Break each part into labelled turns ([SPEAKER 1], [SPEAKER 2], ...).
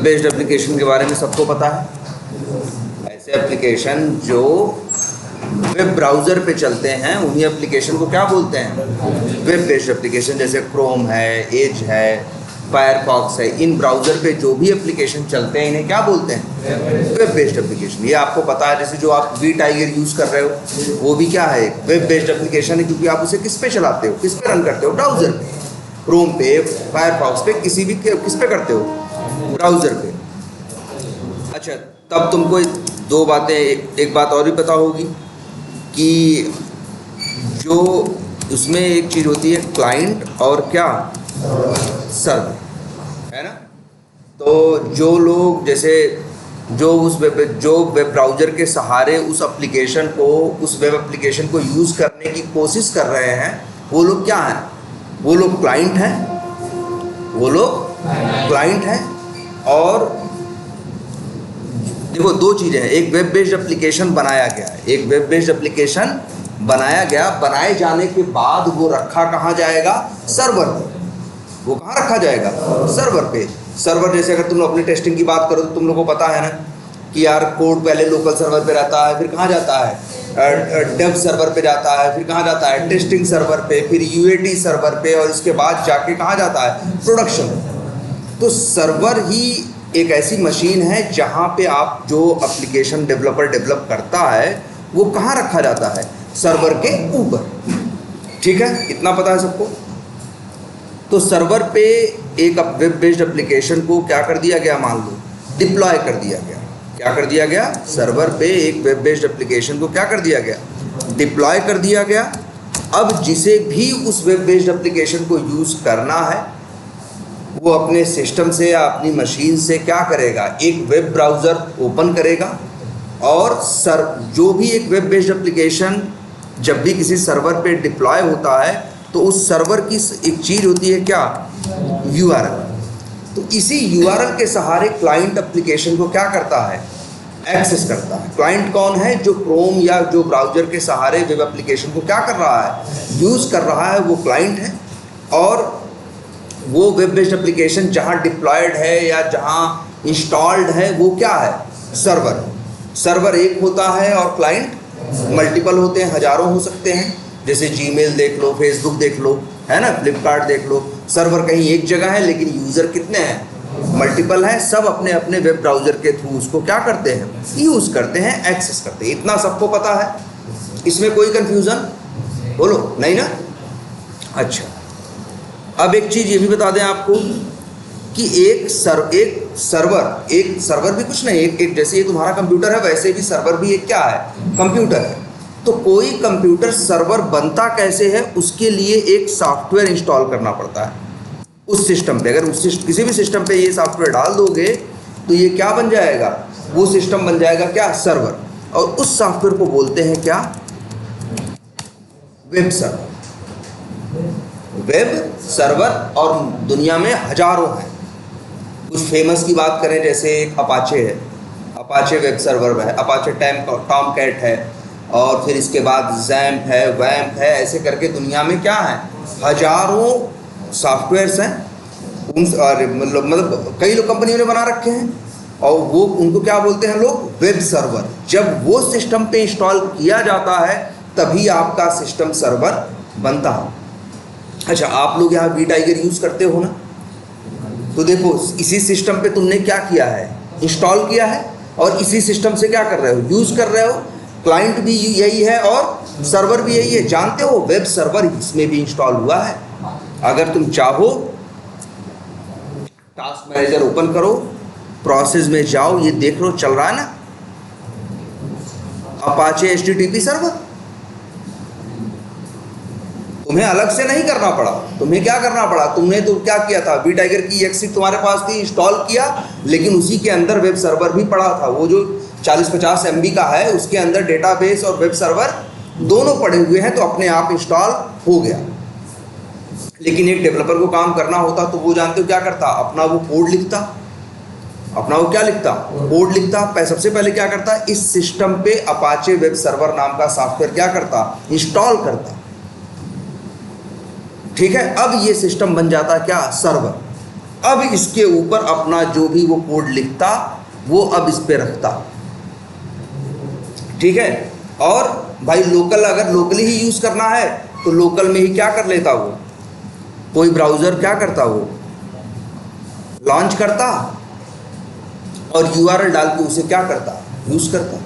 [SPEAKER 1] Based application के बारे में सबको पता है। ऐसे एप्लीकेशन जो वेब ब्राउज़र पे चलते हैं उन्हीं एप्लीकेशन को क्या बोलते हैं? Web based application. जैसे क्रोम है, एज है, फायरफॉक्स है, इन ब्राउज़र पे जो भी एप्लीकेशन चलते हैं इन्हें क्या बोलते हैं? Web based application. ये आपको पता है। जैसे जो आप वी टाइगर यूज़ कर रहे हो वो भी क्या है? एक वेब बेस्ड एप्लीकेशन है, क्योंकि आप उसे किस पे चलाते हो, किस पे रन करते हो? ब्राउज़र पे, क्रोम पे, फायरफॉक्स पे, किसी भी किस पे करते हो? ब्राउज़र पे। अच्छा, तब तुमको दो बातें, एक बात और भी पता होगी कि जो उसमें एक चीज़ होती है क्लाइंट और क्या, सर्वर, है ना। तो जो लोग जैसे जो वेब ब्राउज़र के सहारे उस एप्लीकेशन को, उस वेब एप्लीकेशन को यूज़ करने की कोशिश कर रहे हैं, वो लोग क्या हैं? वो लोग क्लाइंट हैं, वो लोग क्लाइंट हैं। और देखो दो चीज़ें हैं, एक वेब बेस्ड एप्लीकेशन बनाया गया है, एक वेब बेस्ड एप्लीकेशन बनाया गया, बनाए जाने के बाद वो रखा कहाँ जाएगा? सर्वर पे। वो कहाँ रखा जाएगा? सर्वर पे। सर्वर जैसे अगर तुम लोग अपनी टेस्टिंग की बात करो तो तुम लोगों को पता है ना कि यार कोड पहले लोकल सर्वर पे रहता है, फिर कहाँ जाता है? डेव सर्वर पे जाता है, फिर कहाँ जाता है? टेस्टिंग सर्वर पे, फिर यूएटी सर्वर पे, और इसके बाद जाके कहाँ जाता है? प्रोडक्शन। तो सर्वर ही एक ऐसी मशीन है जहाँ पे आप जो एप्लीकेशन डेवलपर डेवलप करता है वो कहाँ रखा जाता है? सर्वर के ऊपर। ठीक है, इतना पता है सबको। तो सर्वर पे एक वेब बेस्ड एप्लीकेशन को क्या कर दिया गया? मान लो डिप्लॉय कर दिया गया। क्या कर दिया गया? सर्वर पे एक वेब बेस्ड एप्लीकेशन को क्या कर दिया गया? डिप्लॉय कर दिया गया। अब जिसे भी उस वेब बेस्ड एप्लीकेशन को यूज़ करना है वो अपने सिस्टम से या अपनी मशीन से क्या करेगा? एक वेब ब्राउज़र ओपन करेगा, और जो भी एक वेब बेस्ड एप्लीकेशन जब भी किसी सर्वर पे डिप्लॉय होता है तो उस सर्वर की एक चीज़ होती है क्या? URL। तो इसी URL के सहारे क्लाइंट एप्लीकेशन को क्या करता है? एक्सेस करता है। क्लाइंट कौन है? जो क्रोम या जो ब्राउज़र के सहारे वेब एप्लीकेशन को क्या कर रहा है? यूज़ कर रहा है, वो क्लाइंट है। और वो वेब बेस्ड एप्लीकेशन जहाँ डिप्लॉयड है या जहाँ इंस्टॉल्ड है वो क्या है? सर्वर। सर्वर एक होता है और क्लाइंट मल्टीपल होते हैं, हज़ारों हो सकते हैं। जैसे जीमेल देख लो, फेसबुक देख लो, है ना, फ्लिपकार्ट देख लो। सर्वर कहीं एक जगह है लेकिन यूज़र कितने हैं? मल्टीपल हैं। सब अपने अपने वेब ब्राउज़र के थ्रू उसको क्या करते हैं? यूज़ करते हैं, एक्सेस करते हैं। इतना सबको पता है, इसमें कोई कन्फ्यूज़न बोलो नहीं ना? अच्छा, अब एक चीज़ ये भी बता दें आपको कि एक सर्वर भी कुछ नहीं, एक जैसे ये तुम्हारा कंप्यूटर है वैसे भी सर्वर भी एक क्या है? कंप्यूटर है। तो कोई कंप्यूटर सर्वर बनता कैसे है? उसके लिए एक सॉफ्टवेयर इंस्टॉल करना पड़ता है उस सिस्टम पे। अगर किसी भी सिस्टम पे ये सॉफ्टवेयर डाल दोगे तो ये क्या बन जाएगा? वो सिस्टम बन जाएगा क्या? सर्वर। और उस सॉफ्टवेयर को बोलते हैं क्या? Web server. Web server. और दुनिया में हजारों हैं। कुछ फेमस की बात करें जैसे एक अपाचे है, अपाचे वेब सर्वर है, अपाचे टॉमकैट है, और फिर इसके बाद जैम्प है, वैम्प है। ऐसे करके दुनिया में क्या है? हजारों सॉफ्टवेयर्स हैं। मतलब कई लोग कंपनियों ने बना रखे हैं, और वो उनको क्या बोलते हैं लोग? Web server. जब वो सिस्टम पे इंस्टॉल किया जाता है तभी आपका सिस्टम सर्वर बनता है। अच्छा, आप लोग यहाँ वी टाइगर यूज़ करते हो ना, तो देखो इसी सिस्टम पे तुमने क्या किया है? इंस्टॉल किया है, और इसी सिस्टम से क्या कर रहे हो? यूज़ कर रहे हो। क्लाइंट भी यही है और सर्वर भी यही है। जानते हो वेब सर्वर इसमें भी इंस्टॉल हुआ है। अगर तुम चाहो टास्क मैनेजर ओपन करो, प्रोसेस में जाओ, ये देख लो चल रहा है ना अपाचे HTTP सर्वर। तुम्हें अलग से नहीं करना पड़ा। तुम्हें क्या करना पड़ा? तुमने तो क्या किया था? वी टाइगर की एक्सी तुम्हारे पास थी, इंस्टॉल किया, लेकिन उसी के अंदर वेब सर्वर भी पड़ा था। वो जो 40-50 MB का है उसके अंदर डेटाबेस और वेब सर्वर दोनों पड़े हुए हैं, तो अपने आप इंस्टॉल हो गया। लेकिन एक डेवलपर को काम करना होता तो वो जानते हो क्या करता? अपना वो कोड लिखता। अपना वो क्या लिखता? कोड लिखता। सबसे पहले क्या करता? इस सिस्टम पे अपाचे वेब सर्वर नाम का सॉफ्टवेयर क्या करता? इंस्टॉल करता। ठीक है, अब ये सिस्टम बन जाता क्या? सर्वर। अब इसके ऊपर अपना जो भी वो कोड लिखता वो अब इस पे रखता, ठीक है। और भाई लोकल, अगर लोकली ही यूज़ करना है तो लोकल में ही क्या कर लेता वो, कोई ब्राउज़र क्या करता वो लॉन्च करता और यूआरएल डाल के उसे क्या करता, यूज़ करता।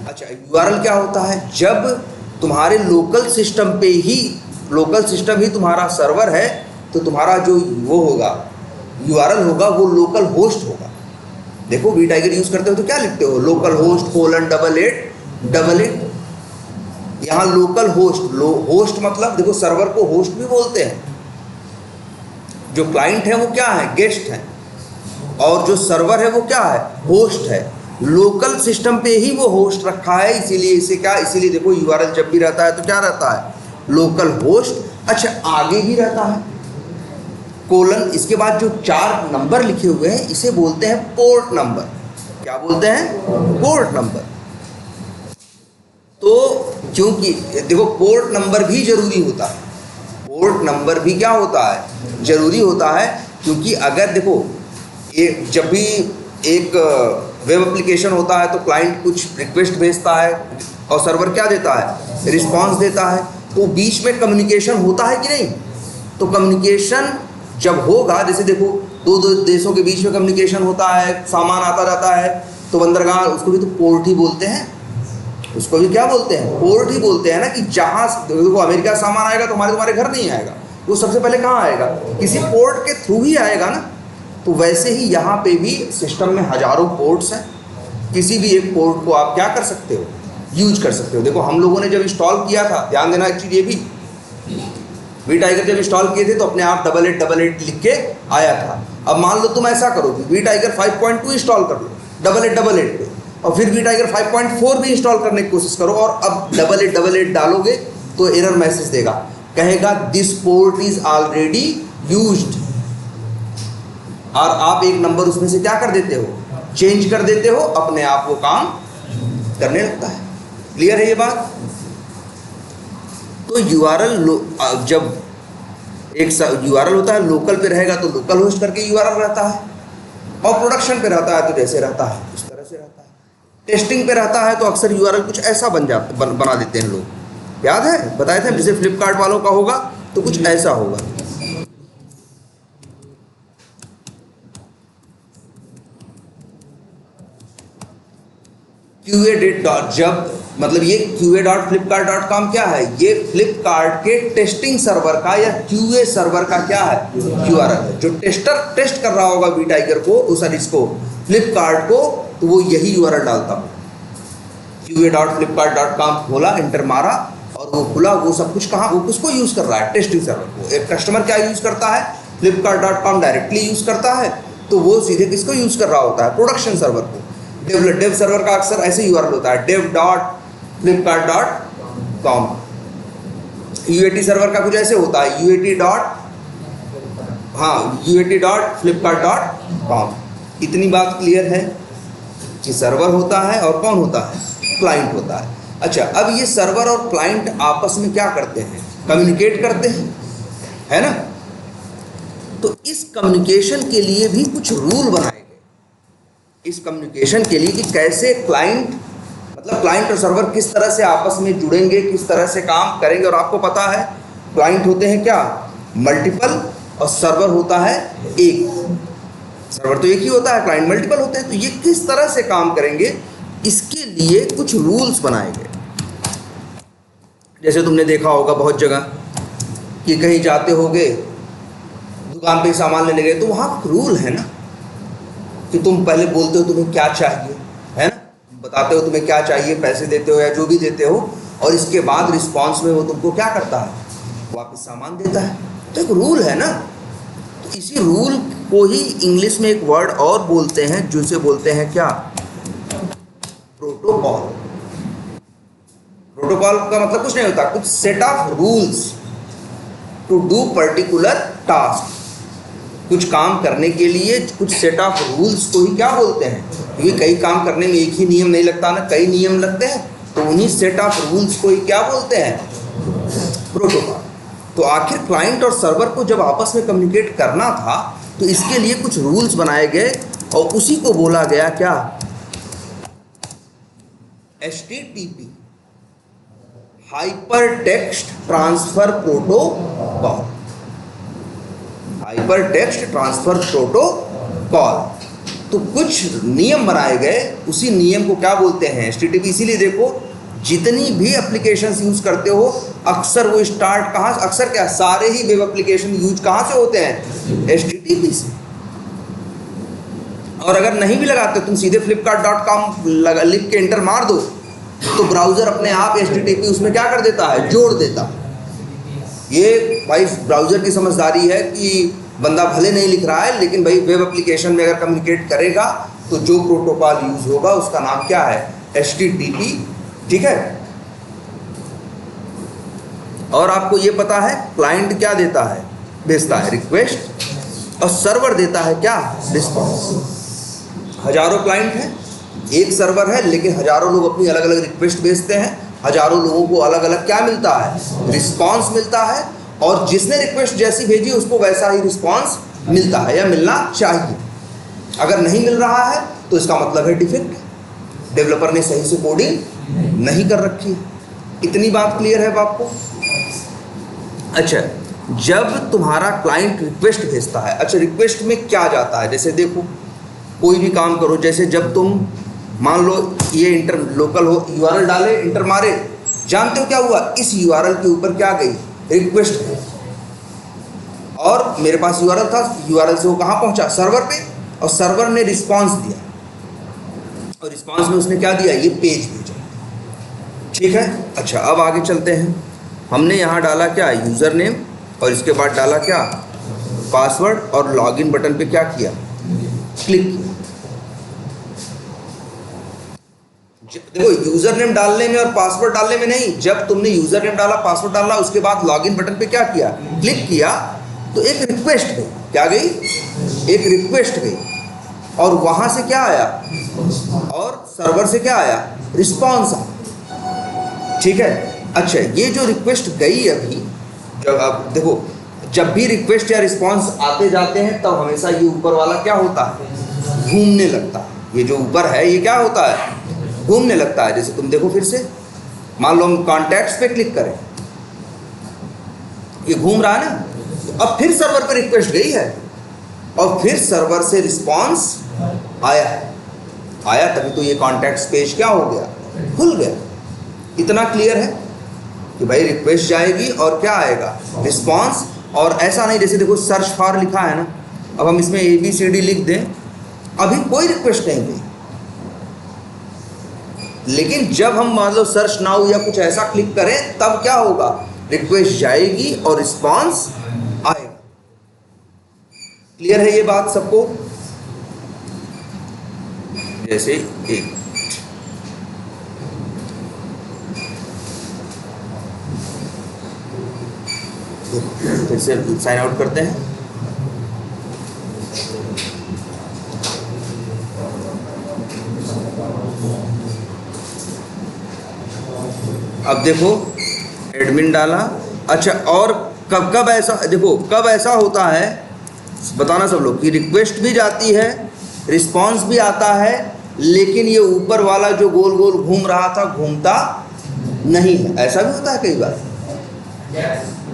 [SPEAKER 1] अच्छा, यूआरएल क्या होता है, जब तुम्हारे लोकल सिस्टम पे ही, लोकल सिस्टम ही तुम्हारा सर्वर है तो तुम्हारा जो वो होगा यूआरएल होगा वो लोकल होस्ट होगा। देखो वी टाइगर यूज़ करते हो तो क्या लिखते हो, लोकल होस्ट :8888। यहाँ लोकल होस्ट, होस्ट मतलब देखो सर्वर को होस्ट भी बोलते हैं, जो क्लाइंट है वो क्या है, गेस्ट है, और जो सर्वर है वो क्या है, होस्ट है। लोकल सिस्टम पे ही वो होस्ट रखा है, इसीलिए इसे क्या, इसीलिए देखो यूआरएल जब भी रहता है तो क्या रहता है, लोकल होस्ट। अच्छा, आगे भी रहता है कोलन, इसके बाद जो 4 नंबर लिखे हुए हैं इसे बोलते हैं पोर्ट नंबर। क्या बोलते हैं, पोर्ट नंबर। तो क्योंकि देखो पोर्ट नंबर भी जरूरी होता है, पोर्ट नंबर भी क्या होता है, जरूरी होता है, क्योंकि अगर देखो जब भी एक वेब एप्लीकेशन होता है तो क्लाइंट कुछ रिक्वेस्ट भेजता है और सर्वर क्या देता है, रिस्पांस देता है, तो बीच में कम्युनिकेशन होता है कि नहीं। तो कम्युनिकेशन जब होगा, जैसे देखो दो देशों के बीच में कम्युनिकेशन होता है, सामान आता जाता है, तो बंदरगाह उसको भी तो पोर्ट ही बोलते हैं, उसको भी क्या बोलते हैं, पोर्ट ही बोलते हैं ना। कि जहाँ देखो अमेरिका सामान आएगा तो तुम्हारे घर नहीं आएगा, वो सबसे पहले कहाँ आएगा, किसी पोर्ट के थ्रू ही आएगा ना। तो वैसे ही यहाँ पे भी सिस्टम में हजारों पोर्ट्स हैं, किसी भी एक पोर्ट को आप क्या कर सकते हो, यूज कर सकते हो। देखो हम लोगों ने जब इंस्टॉल किया था, ध्यान देना एक चीज़ ये भी, वी टाइगर जब इंस्टॉल किए थे तो अपने आप 8888 लिख के आया था। अब मान लो तुम ऐसा करो कि वी टाइगर 5.2 इंस्टॉल कर लो 8888 पे, और फिर वी टाइगर 5.4 भी इंस्टॉल करने की कोशिश करो, और अब 8888 डालोगे तो एरर मैसेज देगा, कहेगा this port is already used, और आप एक नंबर उसमें से क्या कर देते हो, चेंज कर देते हो, अपने आप वो काम करने लगता है। क्लियर है ये बात। तो यूआरएल जब एक यूआरएल होता है लोकल पे रहेगा तो लोकल होस्ट करके यूआरएल रहता है, और प्रोडक्शन पे रहता है तो जैसे रहता है उस तरह से रहता है। टेस्टिंग पे रहता है तो अक्सर यूआरएल कुछ ऐसा बना देते हैं लोग, याद है बताए थे, जैसे फ्लिपकार्ट वालों का होगा तो कुछ ऐसा होगा। जब मतलब ये QA.flipkart.com क्या है, ये फ्लिपकार्ट के टेस्टिंग सर्वर का या QA सर्वर का क्या है, यूआरएल है। जो टेस्टर टेस्ट कर रहा होगा वी टाइगर को, उस इसको फ्लिपकार्ट को, तो वो यही यूआरएल डालता हो। QA.flipkart.com खोला, एंटर मारा और वो खुला, वो सब कुछ कहाँ, वो किसको यूज़ कर रहा है, टेस्टिंग सर्वर को। एक कस्टमर क्या यूज़ करता है, flipkart.com डायरेक्टली यूज़ करता है, तो वो सीधे किसको यूज़ कर रहा होता है, प्रोडक्शन सर्वर को। डेव सर्वर का अक्सर ऐसे यूआरएल होता है, dev.flipkart.com। UAT सर्वर का कुछ ऐसे होता है, UAT.flipkart.com। इतनी बात क्लियर है कि सर्वर होता है और कौन होता है, क्लाइंट होता है। अच्छा, अब ये सर्वर और क्लाइंट आपस में क्या करते हैं, कम्युनिकेट करते हैं, है ना। तो इस कम्युनिकेशन के लिए भी कुछ रूल बनाए गए, इस कम्युनिकेशन के लिए कि कैसे क्लाइंट, मतलब क्लाइंट और सर्वर किस तरह से आपस में जुड़ेंगे, किस तरह से काम करेंगे। और आपको पता है क्लाइंट होते हैं क्या, मल्टीपल, और सर्वर होता है एक। सर्वर तो एक ही होता है, क्लाइंट मल्टीपल होते हैं। तो ये किस तरह से काम करेंगे, इसके लिए कुछ रूल्स बनाए गए। जैसे तुमने देखा होगा बहुत जगह कि कहीं जाते होगे, दुकान पे सामान लेने गए, तो वहाँ रूल है ना कि तुम पहले बोलते हो तुम्हें क्या चाहिए, है ना, बताते हो तुम्हें क्या चाहिए, पैसे देते हो या जो भी देते हो, और इसके बाद रिस्पांस में वो तुमको क्या करता है, वापस सामान देता है। तो एक रूल है ना। तो इसी रूल को ही इंग्लिश में एक वर्ड और बोलते हैं, जिसे बोलते हैं क्या, प्रोटोकॉल। प्रोटोकॉल का मतलब कुछ नहीं होता, कुछ set of rules to do particular task. कुछ काम करने के लिए कुछ सेट ऑफ रूल्स को ही क्या बोलते हैं, क्योंकि कई काम करने में एक ही नियम नहीं लगता ना, कई नियम लगते हैं, तो उन्हीं सेट ऑफ रूल्स को ही क्या बोलते हैं, प्रोटोकॉल। तो आखिर क्लाइंट और सर्वर को जब आपस में कम्युनिकेट करना था तो इसके लिए कुछ रूल्स बनाए गए और उसी को बोला गया क्या, HTTP, hyper text transfer protocol. Hyper text transfer protocol. तो कुछ नियम बनाए गए, उसी नियम को क्या बोलते हैं, HTTP। इसीलिए देखो जितनी भी एप्लीकेशंस यूज करते हो अक्सर वो स्टार्ट कहाँ, अक्सर क्या, सारे ही वेब एप्लीकेशन यूज कहाँ से होते हैं, HTTP से। और अगर नहीं भी लगाते, तुम सीधे flipkart.com लिख के एंटर मार दो तो ब्राउजर अपने आप HTTP उसमें क्या कर देता है, जोड़ देता। ये भाई ब्राउजर की समझदारी है कि बंदा भले नहीं लिख रहा है, लेकिन भाई वेब एप्लीकेशन में अगर कम्युनिकेट करेगा तो जो प्रोटोकॉल यूज होगा उसका नाम क्या है, HTTP। ठीक है। और आपको ये पता है क्लाइंट क्या देता है, भेजता है रिक्वेस्ट, और सर्वर देता है क्या, रिस्पॉन्स। हजारों क्लाइंट हैं, एक सर्वर है, लेकिन हजारों लोग अपनी अलग अलग रिक्वेस्ट भेजते हैं। हजारों लोगों को अलग अलग क्या मिलता है, रिस्पॉन्स मिलता है। और जिसने रिक्वेस्ट जैसी भेजी उसको वैसा ही रिस्पॉन्स मिलता है या मिलना चाहिए। अगर नहीं मिल रहा है तो इसका मतलब है डिफेक्ट, डेवलपर ने सही से कोडिंग नहीं कर रखी। इतनी बात क्लियर है आपको। अच्छा, जब तुम्हारा क्लाइंट रिक्वेस्ट भेजता है, अच्छा रिक्वेस्ट में क्या जाता है, जैसे देखो कोई भी काम करो, जैसे जब तुम मान लो ये इंटर लोकल हो, URL डाले, इंटर मारे, जानते हो क्या हुआ, इस URL के ऊपर क्या गई, रिक्वेस्ट गई। और मेरे पास URL था, URL से वो कहाँ पहुँचा, सर्वर पे, और सर्वर ने रिस्पॉन्स दिया, और रिस्पॉन्स में उसने क्या दिया, ये पेज भेजा। ठीक है। अच्छा, अब आगे चलते हैं। हमने यहाँ डाला क्या, यूज़र नेम, और इसके बाद डाला क्या, पासवर्ड, और लॉगिन बटन पे क्या किया, क्लिक किया। देखो यूज़र नेम डालने में और पासवर्ड डालने में नहीं, जब तुमने यूज़र नेम डाला, पासवर्ड डाला, उसके बाद लॉगिन बटन पे क्या किया, क्लिक किया, तो एक रिक्वेस्ट गई। क्या गई, एक रिक्वेस्ट गई, और वहाँ से क्या आया, और सर्वर से क्या आया, रिस्पॉन्स आया। ठीक है। अच्छा, ये जो रिक्वेस्ट गई अभी, जब आप देखो, जब भी रिक्वेस्ट या रिस्पॉन्स आते जाते हैं तब हमेशा ये ऊपर वाला क्या होता है, घूमने लगता है। ये जो ऊपर है ये क्या होता है, घूमने लगता है। जैसे तुम देखो फिर से, मान लो हम कॉन्टैक्ट्स पे क्लिक करें, ये घूम रहा है ना, तो अब फिर सर्वर पे रिक्वेस्ट गई है, और फिर सर्वर से रिस्पॉन्स आया है, आया, तभी तो ये कॉन्टैक्ट्स पेज क्या हो गया, खुल गया। इतना क्लियर है कि भाई रिक्वेस्ट जाएगी और क्या आएगा, रिस्पॉन्स। और ऐसा नहीं, जैसे देखो सर्च फॉर लिखा है ना, अब हम इसमें ABCD लिख दें, अभी कोई रिक्वेस्ट नहीं गई, लेकिन जब हम मान लो सर्च नाउ या कुछ ऐसा क्लिक करें तब क्या होगा, रिक्वेस्ट जाएगी और रिस्पॉन्स आएगा। क्लियर है ये बात सबको। जैसे एक फिर से साइन आउट करते हैं। अब देखो एडमिन डाला। अच्छा, और कब कब ऐसा, देखो कब ऐसा होता है बताना सब लोग, कि रिक्वेस्ट भी जाती है, रिस्पॉन्स भी आता है, लेकिन ये ऊपर वाला जो गोल गोल घूम रहा था घूमता नहीं है। ऐसा भी होता है कई बार।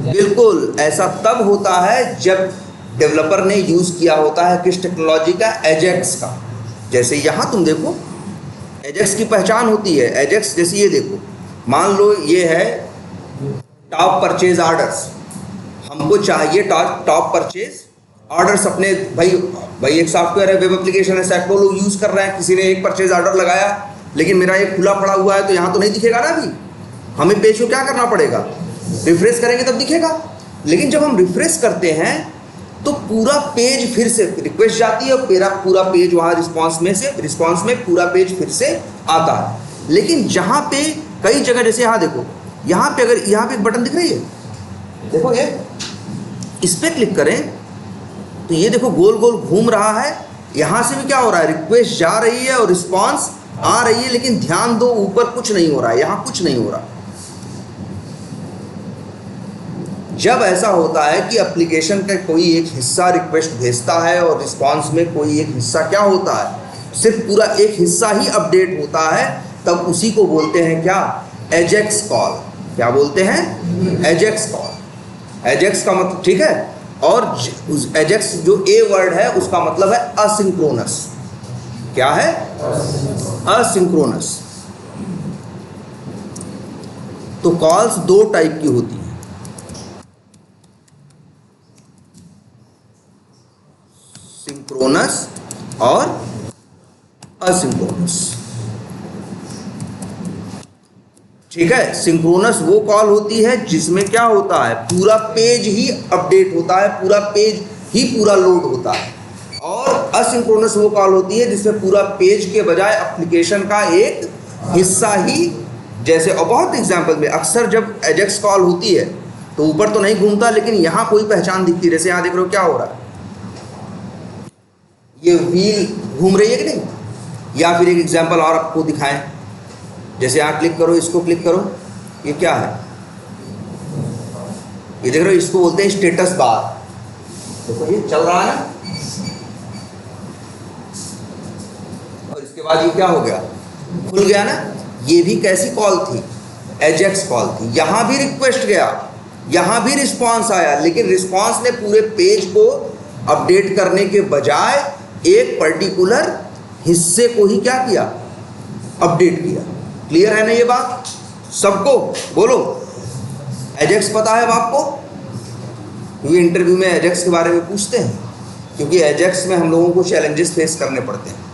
[SPEAKER 1] बिल्कुल ऐसा तब होता है जब डेवलपर ने यूज़ किया होता है किस टेक्नोलॉजी का, एजेक्स का। जैसे यहाँ तुम देखो एजेक्स की पहचान होती है। एजेक्स जैसे ये देखो, मान लो ये है टॉप परचेज ऑर्डर्स, हमको चाहिए टॉप परचेज ऑर्डर्स अपने, भाई एक सॉफ्टवेयर है, वेब एप्लीकेशन है, सैकड़ों लोग यूज़ कर रहे हैं, किसी ने एक परचेज ऑर्डर लगाया, लेकिन मेरा एक खुला पड़ा हुआ है तो यहाँ तो नहीं दिखेगा ना। अभी हमें पेज को क्या करना पड़ेगा, रिफ्रेश करेंगे तब दिखेगा। लेकिन जब हम रिफ्रेश करते हैं तो पूरा पेज फिर से रिक्वेस्ट जाती है, और पूरा पेज वहाँ रिस्पॉन्स में पूरा पेज फिर से आता है। लेकिन जहाँ पे कई जगह, जैसे यहाँ देखो, यहाँ पे अगर यहाँ पे एक बटन दिख रही है, देखो ये, इस पर क्लिक करें तो ये देखो गोल गोल घूम रहा है। यहाँ से भी क्या हो रहा है, रिक्वेस्ट जा रही है और रिस्पॉन्स आ रही है, लेकिन ध्यान दो ऊपर कुछ नहीं हो रहा है, यहाँ कुछ नहीं हो रहा। जब ऐसा होता है कि एप्लीकेशन का कोई एक हिस्सा रिक्वेस्ट भेजता है और रिस्पांस में कोई एक हिस्सा क्या होता है, सिर्फ पूरा एक हिस्सा ही अपडेट होता है, तब उसी को बोलते हैं क्या, एजेक्स कॉल। क्या बोलते हैं, एजेक्स कॉल। एजेक्स का मतलब, ठीक है, और एजेक्स जो ए वर्ड है उसका मतलब है असिंक्रोनस। क्या है, असिंक्रोनस। तो कॉल्स दो टाइप की होती हैं, सिंक्रोनस और असिंक्रोनस। ठीक है, सिंक्रोनस वो कॉल होती है जिसमें क्या होता है, पूरा पेज ही अपडेट होता है, पूरा पेज ही पूरा लोड होता है। और असिंक्रोनस वो कॉल होती है जिसमें पूरा पेज के बजाय एप्लीकेशन का एक हिस्सा ही, जैसे और बहुत एग्जांपल में अक्सर जब एजेक्स कॉल होती है तो ऊपर तो नहीं घूमता, लेकिन यहाँ कोई पहचान दिखती है। जैसे यहाँ देख रहे हो क्या हो रहा है, ये व्हील घूम रही है कि नहीं। या फिर एक एग्जांपल और आपको दिखाएं, जैसे यहाँ क्लिक करो, इसको क्लिक करो, ये क्या है, ये देख रहे हो, इसको बोलते हैं स्टेटस बार। देखो ये चल रहा है ना, और इसके बाद ये क्या हो गया, खुल गया ना। ये भी कैसी कॉल थी, एजेक्स कॉल थी। यहाँ भी रिक्वेस्ट गया, यहाँ भी रिस्पॉन्स आया, लेकिन रिस्पॉन्स ने पूरे पेज को अपडेट करने के बजाय एक पर्टिकुलर हिस्से को ही क्या किया, अपडेट किया। क्लियर है ना ये बात सबको, बोलो। एजेक्स पता है अब आपको, क्योंकि इंटरव्यू में एजेक्स के बारे में पूछते हैं, क्योंकि एजेक्स में हम लोगों को चैलेंजेस फेस करने पड़ते हैं।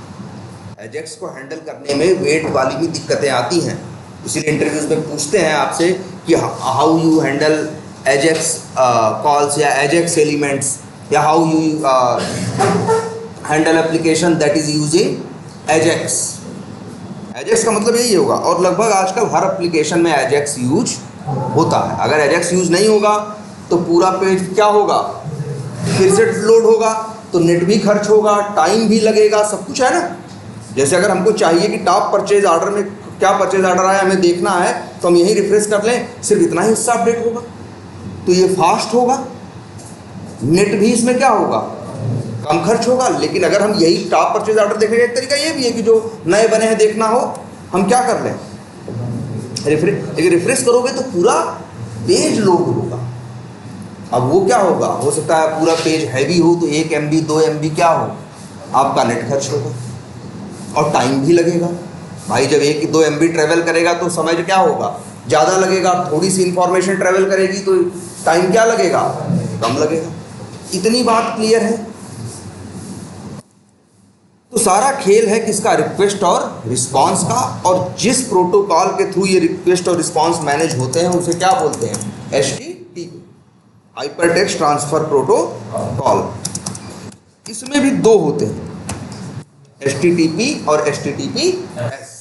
[SPEAKER 1] एजेक्स को हैंडल करने में वेट वाली भी दिक्कतें आती हैं, इसीलिए इंटरव्यूज में पूछते हैं आपसे कि how you handle Ajax calls या एजेक्स एलिमेंट्स, या how you handle application that is using Ajax. Ajax का मतलब यही होगा, और लगभग आजकल हर एप्लीकेशन में एजेक्स यूज होता है। अगर एजेक्स यूज नहीं होगा तो पूरा पेज क्या होगा, फिर से लोड होगा, तो नेट भी खर्च होगा, टाइम भी लगेगा, सब कुछ है ना। जैसे अगर हमको चाहिए कि टॉप परचेज ऑर्डर में क्या परचेज ऑर्डर आया हमें देखना है, तो हम यहीं रिफ्रेश कर लें, सिर्फ इतना ही हिस्सा अपडेट होगा, तो ये फास्ट होगा, नेट भी इसमें क्या होगा, कम खर्च होगा। लेकिन अगर हम यही टॉप परचेज ऑर्डर देखेंगे, एक तरीका ये भी है कि जो नए बने हैं देखना हो, हम क्या कर लें, रिफ्रेश करोगे तो पूरा पेज लोड होगा। अब वो क्या होगा, हो सकता है पूरा पेज हैवी हो तो 1 MB 2 MB क्या हो, आपका नेट खर्च होगा और टाइम भी लगेगा। भाई जब 1-2 MB ट्रेवल करेगा तो समय क्या होगा, ज़्यादा लगेगा। थोड़ी सी इंफॉर्मेशन ट्रेवल करेगी तो टाइम क्या लगेगा, कम लगेगा। इतनी बात क्लियर है। तो सारा खेल है किसका, रिक्वेस्ट और रिस्पांस का। और जिस प्रोटोकॉल के थ्रू ये रिक्वेस्ट और रिस्पांस मैनेज होते हैं उसे क्या बोलते हैं, HTTP, हाइपरटेक्स्ट ट्रांसफर प्रोटोकॉल। इसमें भी दो होते हैं, HTTP और HTTPS।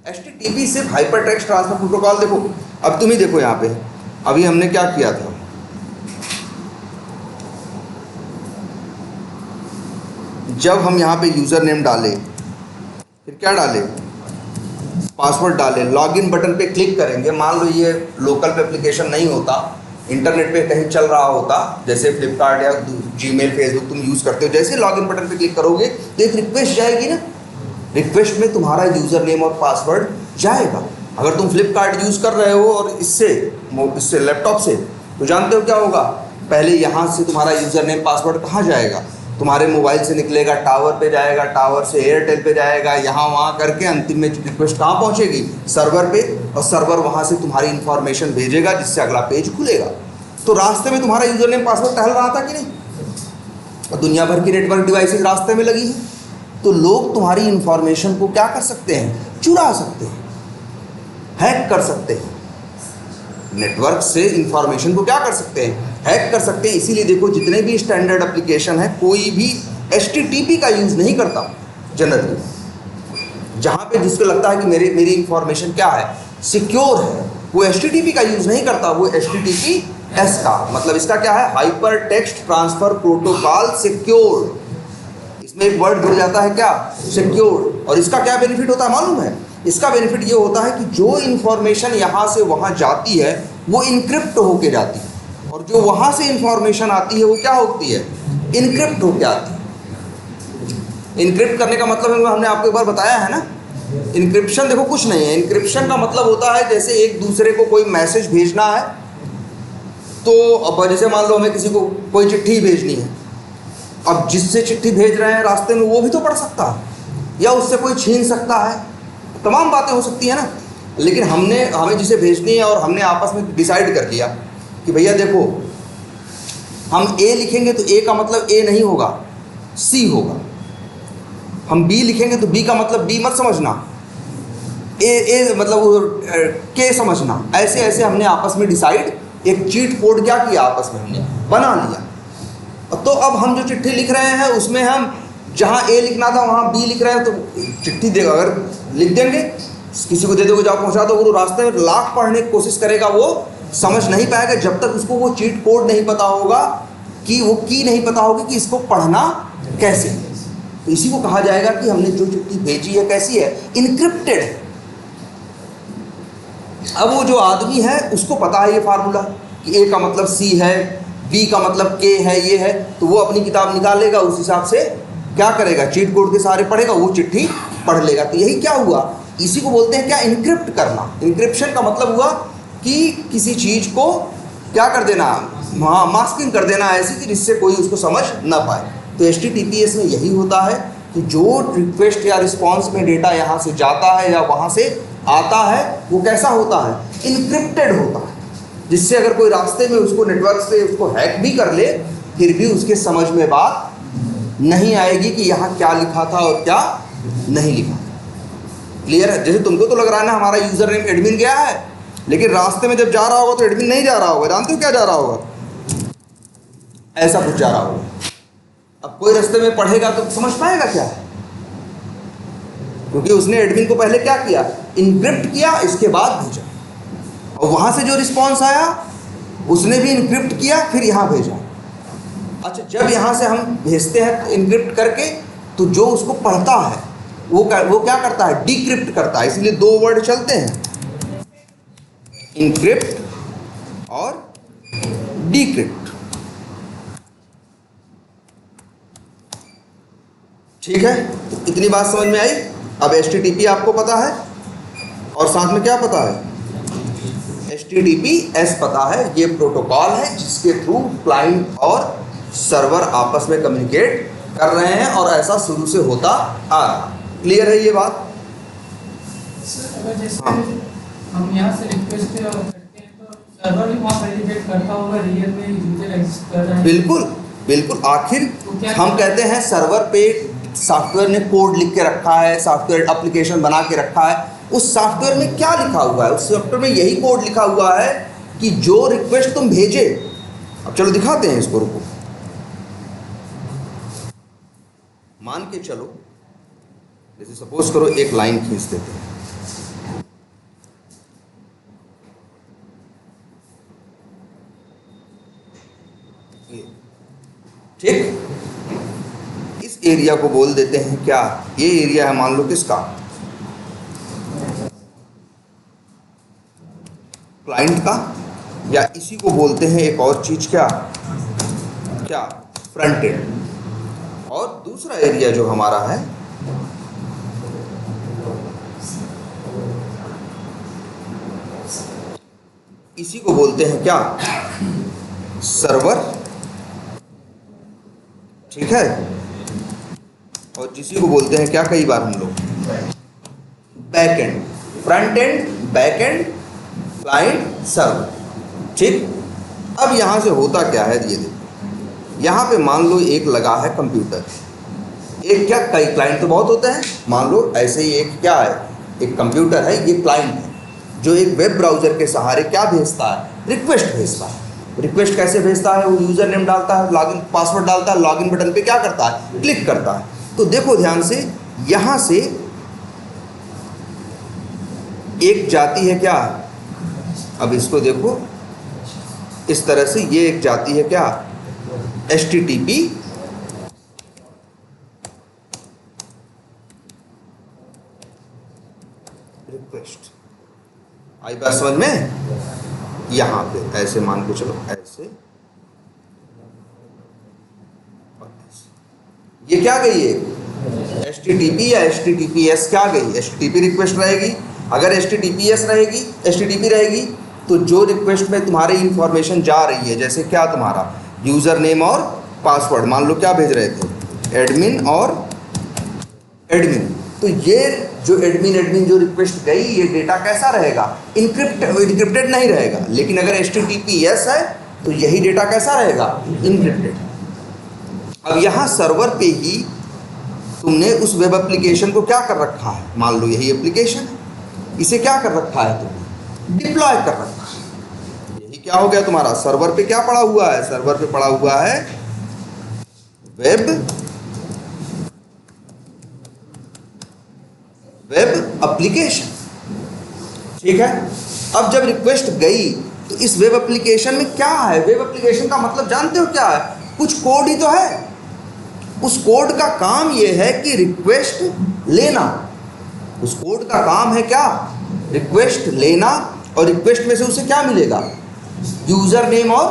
[SPEAKER 1] HTTP सिर्फ हाइपरटेक्स्ट ट्रांसफर प्रोटोकॉल। देखो अब तुम ही देखो, यहाँ पे अभी हमने क्या किया था, जब हम यहाँ पे यूज़र नेम डाले, फिर क्या डाले, पासवर्ड डाले, लॉगिन बटन पे क्लिक करेंगे। मान लो ये लोकल पे एप्लीकेशन नहीं होता, इंटरनेट पे कहीं चल रहा होता, जैसे फ्लिपकार्ट या जीमेल फेसबुक तुम यूज़ करते हो, जैसे लॉगिन बटन पे क्लिक करोगे तो एक रिक्वेस्ट जाएगी ना, रिक्वेस्ट में तुम्हारा यूज़र नेम और पासवर्ड जाएगा। अगर तुम फ्लिपकार्ट यूज़ कर रहे हो और इससे लैपटॉप से, तो जानते हो क्या होगा, पहले यहाँ से तुम्हारा यूज़र नेम पासवर्ड कहाँ जाएगा, तुम्हारे मोबाइल से निकलेगा, टावर पे जाएगा, टावर से एयरटेल पे जाएगा, यहाँ वहाँ करके अंतिम में रिक्वेस्ट कहाँ पहुँचेगी, सर्वर पे, और सर्वर वहाँ से तुम्हारी इन्फॉर्मेशन भेजेगा जिससे अगला पेज खुलेगा। तो रास्ते में तुम्हारा यूज़र नेम पासवर्ड टहल रहा था कि नहीं, और दुनिया भर की नेटवर्क डिवाइसेस रास्ते में लगी हैं, तो लोग तुम्हारी इन्फॉर्मेशन को क्या कर सकते हैं, चुरा सकते हैं, हैक कर सकते हैं, नेटवर्क से इंफॉर्मेशन को क्या कर सकते हैं, हैक कर सकते हैं। इसीलिए देखो जितने भी स्टैंडर्ड एप्लीकेशन है कोई भी HTTP का यूज़ नहीं करता जनरली। जहाँ पे जिसको लगता है कि मेरी इंफॉर्मेशन क्या है, सिक्योर है, वो HTTP का यूज़ नहीं करता, वो HTTPS का मतलब इसका क्या है, hyper text transfer protocol secure. इसमें एक वर्ड जुड़ जाता है क्या, सिक्योर। और इसका क्या बेनिफिट होता है मालूम है, इसका बेनिफिट ये होता है कि जो इन्फॉर्मेशन यहाँ से वहाँ जाती है वो इनक्रिप्ट होके जाती है। और जो वहां से इंफॉर्मेशन आती है वो क्या होती है, इनक्रिप्ट होकर आती है। इनक्रिप्ट करने का मतलब हमने आपको एक बार बताया है ना, इनक्रिप्शन देखो कुछ नहीं है, इनक्रिप्शन का मतलब होता है जैसे एक दूसरे को कोई मैसेज भेजना है, तो अब जैसे मान लो हमें किसी को कोई चिट्ठी भेजनी है, अब जिससे चिट्ठी भेज रहे हैं रास्ते में वो भी तो पढ़ सकता है, या उससे कोई छीन सकता है, तमाम बातें हो सकती है ना। लेकिन हमें जिसे भेजनी है और हमने आपस में डिसाइड कर लिया कि भैया देखो हम ए लिखेंगे तो ए का मतलब ए नहीं होगा, सी होगा। हम बी लिखेंगे तो बी का मतलब बी मत समझना, ए मतलब के समझना। ऐसे ऐसे हमने आपस में डिसाइड, एक चीट कोड क्या किया आपस में हमने बना लिया। तो अब हम जो चिट्ठी लिख रहे हैं उसमें हम जहाँ ए लिखना था वहाँ बी लिख रहे हैं, तो चिट्ठी दे अगर लिख देंगे, किसी को दे दोगे जाओ पहुँचा दो, वो रास्ते में लाख पढ़ने की कोशिश करेगा, वो समझ नहीं पाएगा जब तक उसको वो चीट कोड नहीं पता होगा, कि वो की नहीं पता होगी कि इसको पढ़ना कैसे। तो इसी को कहा जाएगा कि हमने जो चिट्ठी भेजी है कैसी है, इनक्रिप्टेड है। अब वो जो आदमी है उसको पता है ये फार्मूला कि ए का मतलब सी है, बी का मतलब के है, ये है, तो वो अपनी किताब निकालेगा, उस हिसाब से क्या करेगा, चीट कोड के सहारे पढ़ेगा, वो चिट्ठी पढ़ लेगा। तो यही क्या हुआ, इसी को बोलते हैं क्या, इनक्रिप्ट करना। इनक्रिप्शन का मतलब हुआ कि किसी चीज़ को क्या कर देना, हाँ मास्किंग कर देना ऐसी कि जिससे कोई उसको समझ ना पाए। तो HTTPS में यही होता है कि जो रिक्वेस्ट या रिस्पॉन्स में डेटा यहाँ से जाता है या वहाँ से आता है वो कैसा होता है, इनक्रिप्टेड होता है, जिससे अगर कोई रास्ते में उसको नेटवर्क से उसको हैक भी कर ले फिर भी उसके समझ में बात नहीं आएगी कि यहाँ क्या लिखा था और क्या नहीं लिखा। क्लियर है। जैसे तुमको तो लग रहा है ना हमारा यूज़र नेम एडमिन गया है, लेकिन रास्ते में जब जा रहा होगा तो एडमिन नहीं जा रहा होगा, जानते हो क्या जा रहा होगा, ऐसा कुछ जा रहा होगा। अब कोई रास्ते में पढ़ेगा तो समझ पाएगा क्या है, क्योंकि उसने एडमिन को पहले क्या किया, इनक्रिप्ट किया, इसके बाद भेजा, और वहाँ से जो रिस्पॉन्स आया उसने भी इनक्रिप्ट किया, फिर यहाँ भेजा। अच्छा, जब यहाँ से हम भेजते हैं इनक्रिप्ट करके, तो जो उसको पढ़ता है वो क्या करता है, डिक्रिप्ट करता है। इसलिए दो वर्ड चलते हैं, इनक्रिप्ट और डिक्रिप्ट। ठीक है, इतनी बात समझ में आई। अब HTTP आपको पता है, और साथ में क्या पता है, HTTPS पता है। ये प्रोटोकॉल है जिसके थ्रू क्लाइंट और सर्वर आपस में कम्युनिकेट कर रहे हैं, और ऐसा शुरू से होता आ रहा। क्लियर है ये बात।
[SPEAKER 2] सर अगर जैसे हम यहाँ से रिक्वेस्ट करते हैं तो सर्वर भी वहाँ वेरीफाइड करता होगा रियल में यूजर एग्जिस्ट कर रहा है।
[SPEAKER 1] बिल्कुल बिल्कुल। आखिर हम कहते हैं सर्वर पे सॉफ्टवेयर ने कोड लिख के रखा है, सॉफ्टवेयर एप्लीकेशन बना के रखा है, उस सॉफ्टवेयर में क्या लिखा हुआ है, उस सॉफ्टवेयर में यही कोड लिखा हुआ है कि जो रिक्वेस्ट तुम भेजे। अब चलो दिखाते हैं इसको, रुको। मान के चलो, जैसे सपोज करो एक लाइन खींच देते हैं, ठीक, इस एरिया को बोल देते हैं क्या, ये एरिया है मान लो किसका, क्लाइंट का, या इसी को बोलते हैं एक और चीज क्या, फ्रंट एंड। और दूसरा एरिया जो हमारा है इसी को बोलते हैं क्या, सर्वर। ठीक है, और जिसी को बोलते हैं क्या कई बार हम लोग, back and. Front end, back and, client, server. ठीक, अब यहां से होता क्या है, ये देखो, यहाँ पे मान लो एक लगा है कंप्यूटर, एक क्या, कई क्लाइंट तो बहुत होते हैं, मान लो ऐसे ही एक क्या है, एक कंप्यूटर है, ये क्लाइंट है जो एक वेब ब्राउज़र के सहारे क्या भेजता है, रिक्वेस्ट भेजता है। रिक्वेस्ट कैसे भेजता है, वो यूज़र नेम डालता है, लॉगिन पासवर्ड डालता है, लॉगिन बटन पे क्या करता है, क्लिक करता है। तो देखो ध्यान से, यहाँ से एक जाती है क्या, अब इसको देखो इस तरह से, ये एक जाती है क्या, HTTP रिक्वेस्ट। आई बात समझ में, यहाँ पे ऐसे मान के चलो, ऐसे और ऐसे। ये क्या गई है, HTTP या HTTPS क्या गई, HTTP रिक्वेस्ट रहेगी। अगर HTTPS रहेगी, HTTP रहेगी तो जो रिक्वेस्ट में तुम्हारी इंफॉर्मेशन जा रही है, जैसे क्या तुम्हारा यूज़र नेम और पासवर्ड, मान लो क्या भेज रहे थे, एडमिन और एडमिन, तो ये जो एडमिन जो रिक्वेस्ट गई, ये डेटा कैसा रहेगा, इनक्रिप्टेड नहीं रहेगा। लेकिन अगर HTTPS है तो यही डेटा कैसा रहेगा, इनक्रिप्टेड। अब यहाँ सर्वर पे ही तुमने उस वेब एप्लीकेशन को क्या कर रखा है, मान लो यही एप्लीकेशन है, इसे क्या कर रखा है तुमने, डिप्लॉय कर रखा है। यही क्या हो गया तुम्हारा, सर्वर पे क्या पड़ा हुआ है, सर्वर पे पड़ा हुआ है वेब एप्लीकेशन, ठीक है। अब जब रिक्वेस्ट गई तो इस वेब एप्लीकेशन में क्या है, वेब एप्लीकेशन का मतलब जानते हो क्या है, कुछ कोड ही तो है। उस कोड का काम यह है कि रिक्वेस्ट लेना, उस कोड का काम है क्या, रिक्वेस्ट लेना, और रिक्वेस्ट में से उसे क्या मिलेगा, यूज़र नेम और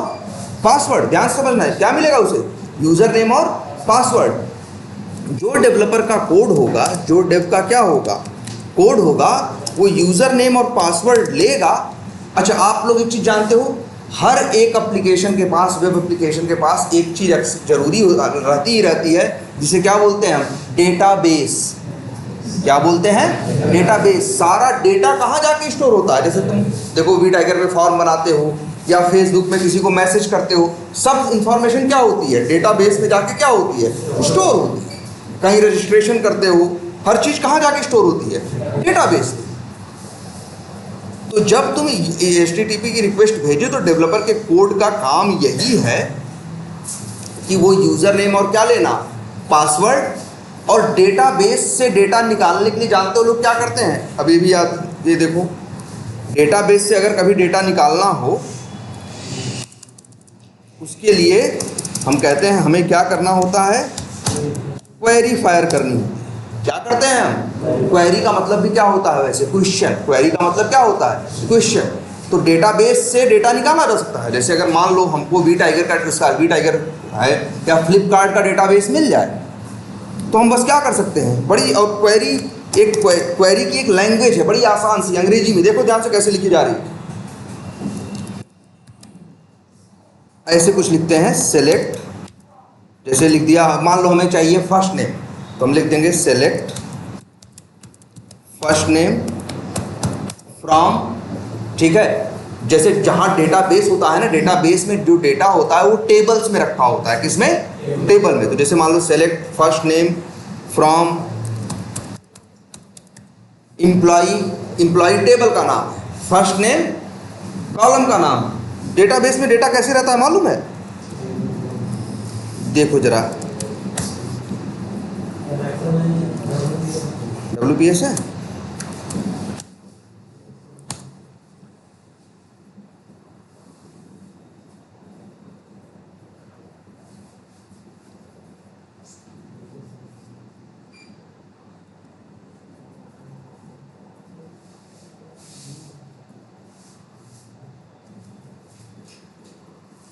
[SPEAKER 1] पासवर्ड। ध्यान से समझना है, क्या मिलेगा उसे, यूज़र नेम और पासवर्ड। जो डेवलपर का कोड होगा, जो डेव का क्या होगा, कोड होगा, वो यूज़र नेम और पासवर्ड लेगा। अच्छा, आप लोग एक चीज़ जानते हो, हर एक एप्लीकेशन के पास, वेब एप्लीकेशन के पास एक चीज़ जरूरी रहती है, जिसे क्या बोलते हैं हम, डेटाबेस। क्या बोलते हैं, डेटाबेस। सारा डेटा कहाँ जाके स्टोर होता है, जैसे तुम देखो वी टाइगर पे फॉर्म बनाते हो या फेसबुक में किसी को मैसेज करते हो, सब इंफॉर्मेशन क्या होती है, डेटाबेस में जाके क्या होती है, स्टोर होती है। कहीं रजिस्ट्रेशन करते हो, हर चीज़ कहाँ जाके स्टोर होती है, डेटाबेस। तो जब तुम HTTP की रिक्वेस्ट भेजो तो डेवलपर के कोड का काम यही है कि वो यूज़र नेम और क्या लेना, पासवर्ड, और डेटाबेस से डेटा निकालने के लिए जानते हो लोग क्या करते हैं, अभी भी याद, ये देखो, डेटाबेस से अगर कभी डेटा निकालना हो, उसके लिए हम कहते हैं हमें क्या करना होता है, क्वेरी फायर करनी होती है। क्या करते हैं हम, क्वेरी का मतलब भी क्या होता है वैसे, क्वेश्चन। क्वेरी का मतलब क्या होता है, क्वेश्चन। तो डेटाबेस से डेटा निकाला जा सकता है। जैसे अगर मान लो हमको वी टाइगर है या फ्लिपकार्ट का डेटाबेस मिल जाए, तो हम बस क्या कर सकते हैं, बड़ी, और क्वेरी की एक लैंग्वेज है बड़ी आसान सी, अंग्रेजी में, देखो ध्यान से कैसे लिखी जा रही है। ऐसे कुछ लिखते हैं, सेलेक्ट, जैसे लिख दिया, मान लो हमें चाहिए फर्स्ट नेम, तो हम लिख देंगे सेलेक्ट फर्स्ट नेम फ्रॉम, ठीक है। जैसे जहां डेटाबेस होता है ना, डेटाबेस में जो डेटा होता है वो टेबल्स में रखा होता है, किसमें, टेबल में। तो जैसे मान लो select first name from employ table का नाम है, फर्स्ट नेम कॉलम का नाम। डेटाबेस में डेटा कैसे रहता है मालूम है, देखो जरा, WPS है,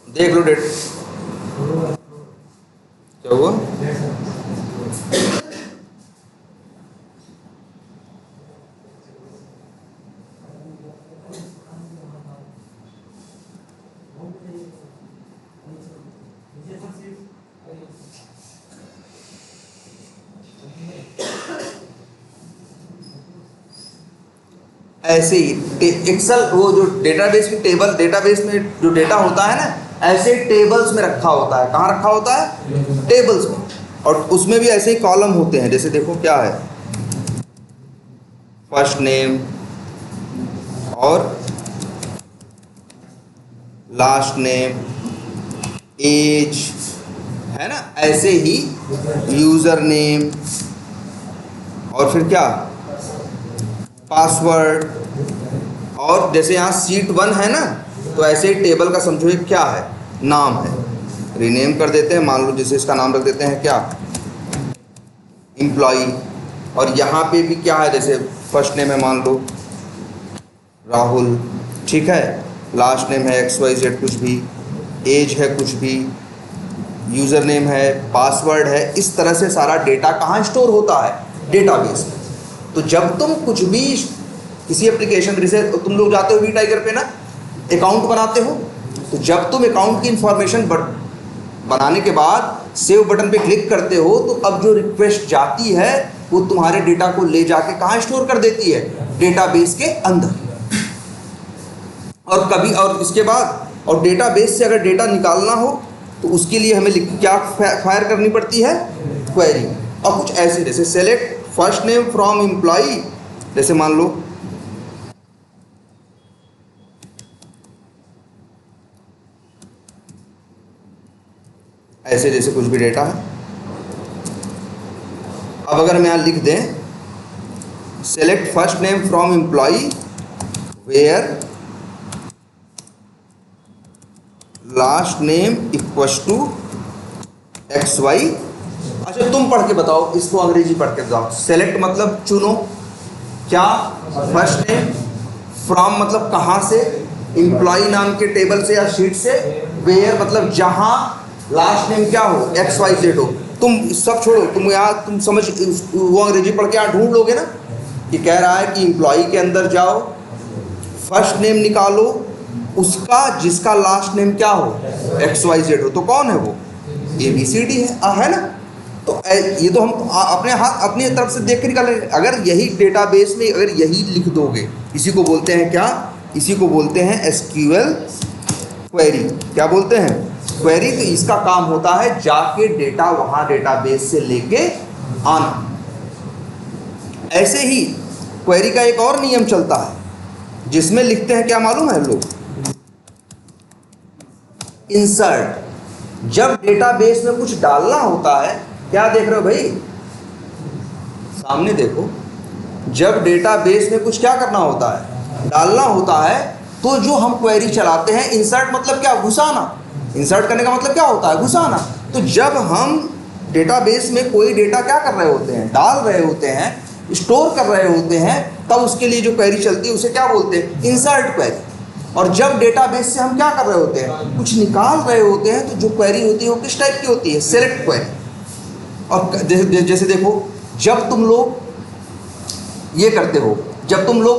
[SPEAKER 1] देख लो डेट, क्या हुआ, ऐसे ही एक्सेल, वो जो डेटाबेस की टेबल, डेटाबेस में जो डेटा होता है ना, ऐसे टेबल्स में रखा होता है। कहाँ रखा होता है, टेबल्स में। और उसमें भी ऐसे ही कॉलम होते हैं, जैसे देखो क्या है, फर्स्ट नेम और लास्ट नेम, एज, है ना, ऐसे ही यूज़र नेम, और फिर क्या, पासवर्ड। और जैसे यहाँ सीट 1 है ना, तो ऐसे ही टेबल का समझो एक क्या है, नाम है, रीनेम कर देते हैं, मान लो जैसे इसका नाम रख देते हैं क्या, एम्प्लॉई। और यहाँ पे भी क्या है, जैसे फर्स्ट नेम है मान लो राहुल, ठीक है, लास्ट नेम है XYZ कुछ भी, एज है कुछ भी, यूज़र नेम है, पासवर्ड है, इस तरह से सारा डेटा कहाँ स्टोर होता है? डेटाबेस में। तो जब तुम कुछ भी किसी एप्लीकेशन, जैसे तुम लोग जाते हो वी टाइगर पे ना, अकाउंट बनाते हो, तो जब तुम अकाउंट की इंफॉर्मेशन बनाने के बाद सेव बटन पे क्लिक करते हो, तो अब जो रिक्वेस्ट जाती है वो तुम्हारे डेटा को ले जाके कहाँ स्टोर कर देती है? डेटाबेस के अंदर। और कभी और इसके बाद और डेटाबेस से अगर डेटा निकालना हो तो उसके लिए हमें क्या फायर करनी पड़ती है? क्वेरी। और कुछ ऐसे जैसे select first name from employee, जैसे मान लो ऐसे, जैसे कुछ भी डेटा है। अब अगर हम यहाँ लिख दें select first name from employee where last name equals to XY। अच्छा तुम पढ़ के बताओ, इसको अंग्रेजी पढ़ के बताओ। सेलेक्ट मतलब चुनो, क्या? फर्स्ट नेम, फ्रॉम मतलब कहाँ से, एम्प्लॉई नाम के टेबल से या शीट से, वेयर मतलब जहाँ, लास्ट नेम क्या हो? XYZ हो। तुम सब छोड़ो, तुम यहाँ तुम समझ वो अंग्रेजी पढ़ के यहाँ ढूंढ लोगे ना कि कह रहा है कि एम्प्लॉई के अंदर जाओ, फर्स्ट नेम निकालो उसका जिसका लास्ट नेम क्या हो? XYZ हो। तो कौन है वो? ABCD है ना। तो ये तो हम अपने हाथ अपनी तरफ से देख कर निकालेंगे। अगर यही डेटाबेस में अगर यही लिख दोगे, इसी को बोलते हैं क्या? इसी को बोलते हैं SQL क्वेरी। क्या बोलते हैं? क्वेरी। तो इसका काम होता है जाके डेटा वहाँ डेटाबेस से लेके आना। ऐसे ही क्वेरी का एक और नियम चलता है जिसमें लिखते हैं, क्या मालूम है लोग? इंसर्ट। जब डेटाबेस में कुछ डालना होता है, क्या देख रहे हो भाई? सामने देखो। जब डेटाबेस में कुछ क्या करना होता है? डालना होता है, तो जो हम क्वेरी चलाते हैं, इंसर्ट मतलब क्या? घुसाना। इंसर्ट करने का मतलब क्या होता है? घुसाना। तो जब हम डेटाबेस में कोई डेटा क्या कर रहे होते हैं? डाल रहे होते हैं, स्टोर कर रहे होते हैं, तब उसके लिए जो क्वेरी चलती है उसे क्या बोलते हैं? Insert query. और जब डेटाबेस से हम क्या कर रहे होते हैं? कुछ निकाल रहे होते हैं, तो जो क्वेरी होती है वो किस टाइप की होती है? Select query. और जैसे देखो, जब तुम लोग ये करते हो, जब तुम लोग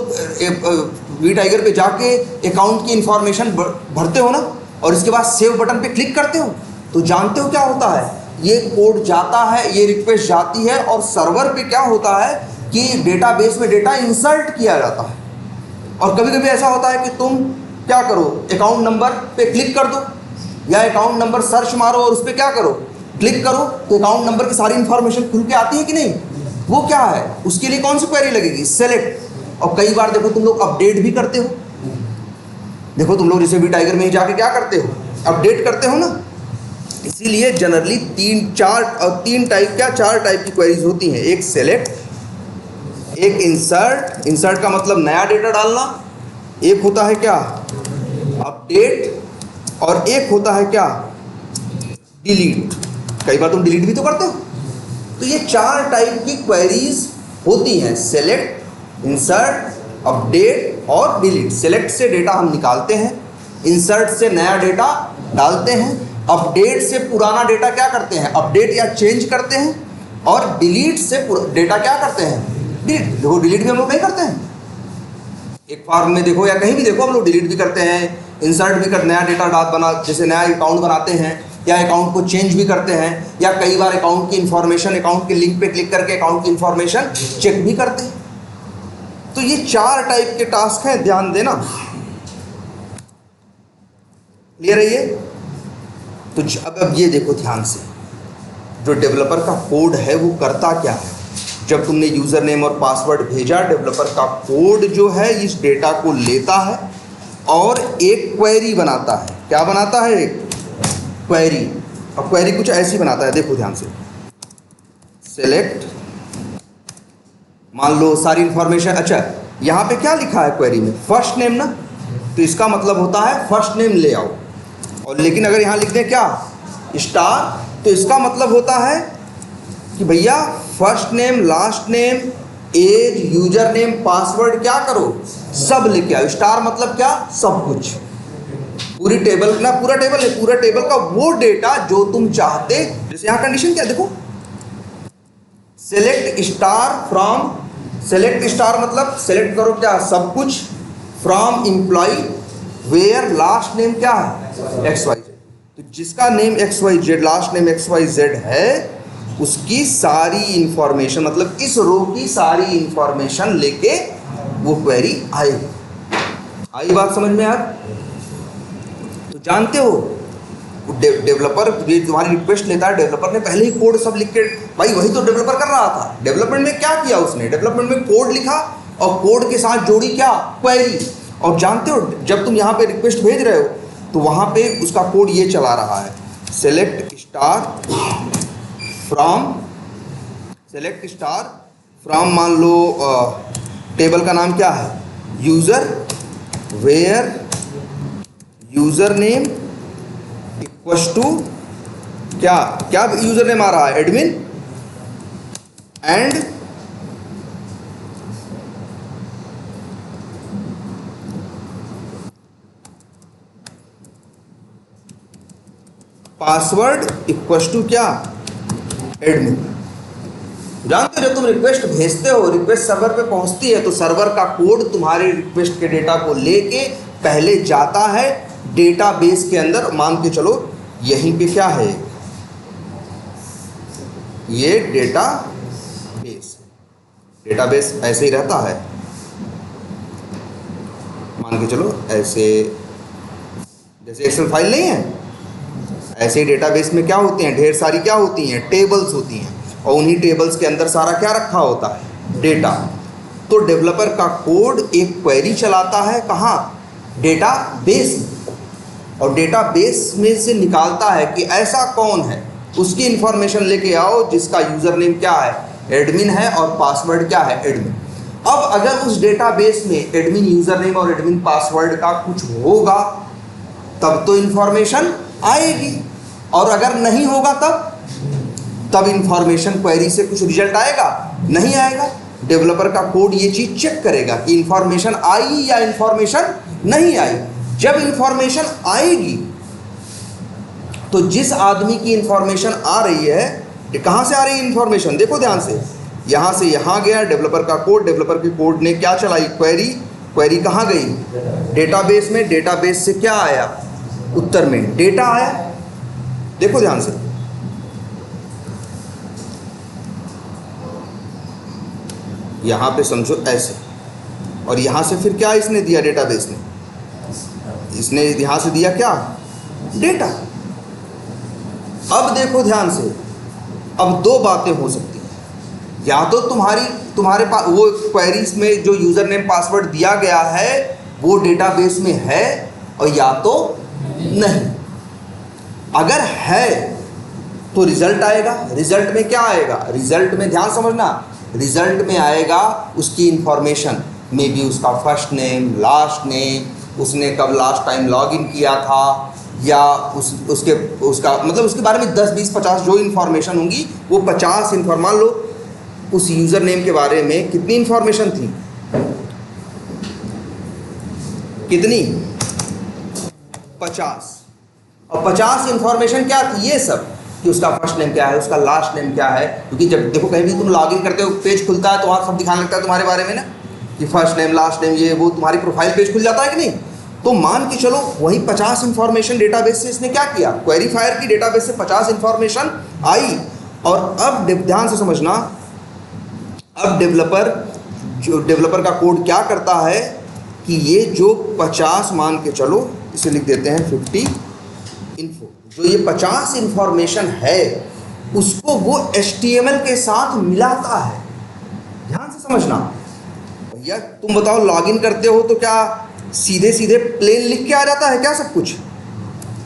[SPEAKER 1] वी टाइगर पे जाके अकाउंट की इंफॉर्मेशन भरते हो ना, और इसके बाद सेव बटन पे क्लिक करते हो, तो जानते हो क्या होता है? ये कोड जाता है, ये रिक्वेस्ट जाती है, और सर्वर पे क्या होता है कि डेटाबेस में डेटा इंसर्ट किया जाता है। और कभी कभी ऐसा होता है कि तुम क्या करो, अकाउंट नंबर पे क्लिक कर दो, या अकाउंट नंबर सर्च मारो और उस पर क्या करो? क्लिक करो, तो अकाउंट नंबर की सारी इंफॉर्मेशन खुल के आती है कि नहीं? वो क्या है? उसके लिए कौन सी क्वेरी लगेगी? सेलेक्ट। और कई बार देखो तुम लोग अपडेट भी करते हो। देखो तुम लोग जैसे वी टाइगर में ही जाके क्या करते हो? अपडेट करते हो ना। इसीलिए जनरली चार टाइप की क्वेरीज होती हैं। एक सेलेक्ट, एक इंसर्ट, इंसर्ट का मतलब नया डेटा डालना, एक होता है क्या? अपडेट, और एक होता है क्या? डिलीट। कई बार तुम डिलीट भी तो करते हो। तो ये 4 टाइप की क्वेरीज होती हैं, सेलेक्ट, इंसर्ट, अपडेट और डिलीट। सेलेक्ट से डेटा हम निकालते हैं, इंसर्ट से नया डेटा डालते हैं, अपडेट से पुराना डेटा क्या करते हैं? अपडेट या चेंज करते हैं, और डिलीट से डेटा क्या करते हैं? डिलीट। देखो डिलीट भी हम लोग नहीं करते हैं, एक फॉर्म में देखो या कहीं भी देखो हम लोग डिलीट भी करते हैं, इंसर्ट भी कर, नया डेटा बना, जैसे नया अकाउंट बनाते हैं, या अकाउंट को चेंज भी करते हैं, या कई बार अकाउंट की इंफॉर्मेशन, अकाउंट के लिंक पे क्लिक करके अकाउंट की इंफॉर्मेशन चेक भी करते हैं। तो ये 4 टाइप के टास्क हैं, ध्यान देना। क्लियर है ये? तो अब ये देखो ध्यान से, जो डेवलपर का कोड है वो करता क्या है? जब तुमने यूज़र नेम और पासवर्ड भेजा, डेवलपर का कोड जो है इस डेटा को लेता है और एक क्वेरी बनाता है। क्या बनाता है? एक क्वेरी। और क्वेरी कुछ ऐसी बनाता है, देखो ध्यान से। सेलेक्ट, मान लो सारी इंफॉर्मेशन, अच्छा यहाँ पे क्या लिखा है क्वेरी में? फर्स्ट नेम ना, तो इसका मतलब होता है फर्स्ट नेम ले आओ। और लेकिन अगर यहाँ लिख दें क्या? स्टार, तो इसका मतलब होता है कि भैया first name, last name, age, user name, password क्या करो? सब लेके आओ। स्टार मतलब क्या? सब कुछ। पूरी टेबल ना, पूरा टेबल है, पूरा टेबल का वो डेटा जो तुम चाहते। जैसे यहाँ कंडीशन क्या देखो, select star from, select star मतलब सेलेक्ट करो क्या, सब कुछ, from employee where last name क्या है, एक्स वाई जेड। तो जिसका name X Y Z, last name X Y Z है, उसकी सारी इंफॉर्मेशन, मतलब इस रो की सारी इंफॉर्मेशन लेके वो क्वेरी आएगी। आई बात समझ में यार? तो जानते हो डेवलपर ये तुम्हारी रिक्वेस्ट लेता है, डेवलपर ने पहले ही कोड सब लिख के, भाई वही तो डेवलपर कर रहा था। डेवलपमेंट में क्या किया उसने, डेवलपमेंट में कोड लिखा और कोड के साथ जोड़ी क्या, क्वेरी। और जानते हो जब तुम यहाँ पे रिक्वेस्ट भेज रहे हो तो वहाँ पे उसका कोड ये चला रहा है, सेलेक्ट स्टार फ्रॉम, मान लो टेबल का नाम क्या है, user, where user name equals to क्या, क्या यूज़र नेम आ रहा है, admin, and password equals to क्या, एडमिन। जानते हो जब तुम रिक्वेस्ट भेजते हो, रिक्वेस्ट सर्वर पे पहुंचती है तो सर्वर का कोड तुम्हारे रिक्वेस्ट के डेटा को लेके पहले जाता है डेटाबेस के अंदर। मान के चलो यहीं पे क्या है, ये डेटाबेस, डेटाबेस ऐसे ही रहता है, मान के चलो ऐसे, जैसे एक्सेल फाइल नहीं है, ऐसे ही डेटाबेस में क्या होते हैं, ढेर सारी क्या होती हैं, टेबल्स होती हैं, और उन्हीं टेबल्स के अंदर सारा क्या रखा होता है, डेटा। तो डेवलपर का कोड एक क्वेरी चलाता है कहाँ, डेटाबेस में, और डेटाबेस में से निकालता है कि ऐसा कौन है, उसकी इंफॉर्मेशन लेके आओ जिसका यूज़र नेम क्या है, एडमिन है, और पासवर्ड क्या है, एडमिन। अब अगर उस डेटाबेस में एडमिन यूज़र नेम और एडमिन पासवर्ड का कुछ होगा तब तो इंफॉर्मेशन आएगी, और अगर नहीं होगा तब इंफॉर्मेशन क्वेरी से कुछ रिजल्ट आएगा, नहीं आएगा। डेवलपर का कोड ये चीज़ चेक करेगा कि इंफॉर्मेशन आई या इंफॉर्मेशन नहीं आई। जब इंफॉर्मेशन आएगी तो जिस आदमी की इंफॉर्मेशन आ रही है, कहाँ से आ रही है इंफॉर्मेशन, देखो ध्यान से, यहाँ से यहाँ गया डेवलपर का कोड, डेवलपर के कोड ने क्या चलाई, क्वेरी, क्वेरी कहाँ गई, डेटाबेस में, डेटाबेस से क्या आया, उत्तर में डेटा आया। देखो ध्यान से, यहाँ पे समझो ऐसे, और यहाँ से फिर क्या इसने दिया, डेटाबेस ने, इसने यहाँ से दिया क्या, डेटा। अब देखो ध्यान से, अब दो बातें हो सकती हैं, या तो तुम्हारे पास वो क्वेरीज में जो यूज़र नेम पासवर्ड दिया गया है वो डेटाबेस में है, और या तो नहीं। अगर है तो रिजल्ट आएगा, रिजल्ट में क्या आएगा, रिजल्ट में ध्यान समझना, रिजल्ट में आएगा उसकी इंफॉर्मेशन, मे बी उसका फर्स्ट नेम, लास्ट नेम, उसने कब लास्ट टाइम लॉगिन किया था, या उसका मतलब उसके बारे में 10, 20, 50 जो इन्फॉर्मेशन होंगी वो 50 मान लो उस यूज़र नेम के बारे में कितनी इन्फॉर्मेशन थी, कितनी, 50, और 50 इन्फॉर्मेशन क्या थी, ये सब कि उसका फर्स्ट नेम क्या है, उसका लास्ट नेम क्या है। क्योंकि जब देखो कहीं भी तुम लॉगिन करते हो, पेज खुलता है तो वहाँ सब दिखाने लगता है तुम्हारे बारे में ना, कि फर्स्ट नेम, लास्ट नेम, ये वो, तुम्हारी प्रोफाइल पेज खुल जाता है कि नहीं। तो मान के चलो वही 50 इन्फॉर्मेशन डेटाबेस से इसने क्या किया, क्वेरीफायर की डेटाबेस से 50 इन्फॉर्मेशन आई। और अब ध्यान से समझना, अब डेवलपर का कोड क्या करता है कि ये जो 50 मान के चलो, इसे लिख देते हैं 50 इन्फो, जो ये 50 इन्फॉर्मेशन है उसको वो HTML के साथ मिलाता है। ध्यान से समझना भैया, तुम बताओ लॉगिन करते हो तो क्या सीधे सीधे प्लेन लिख के आ जाता है क्या सब कुछ?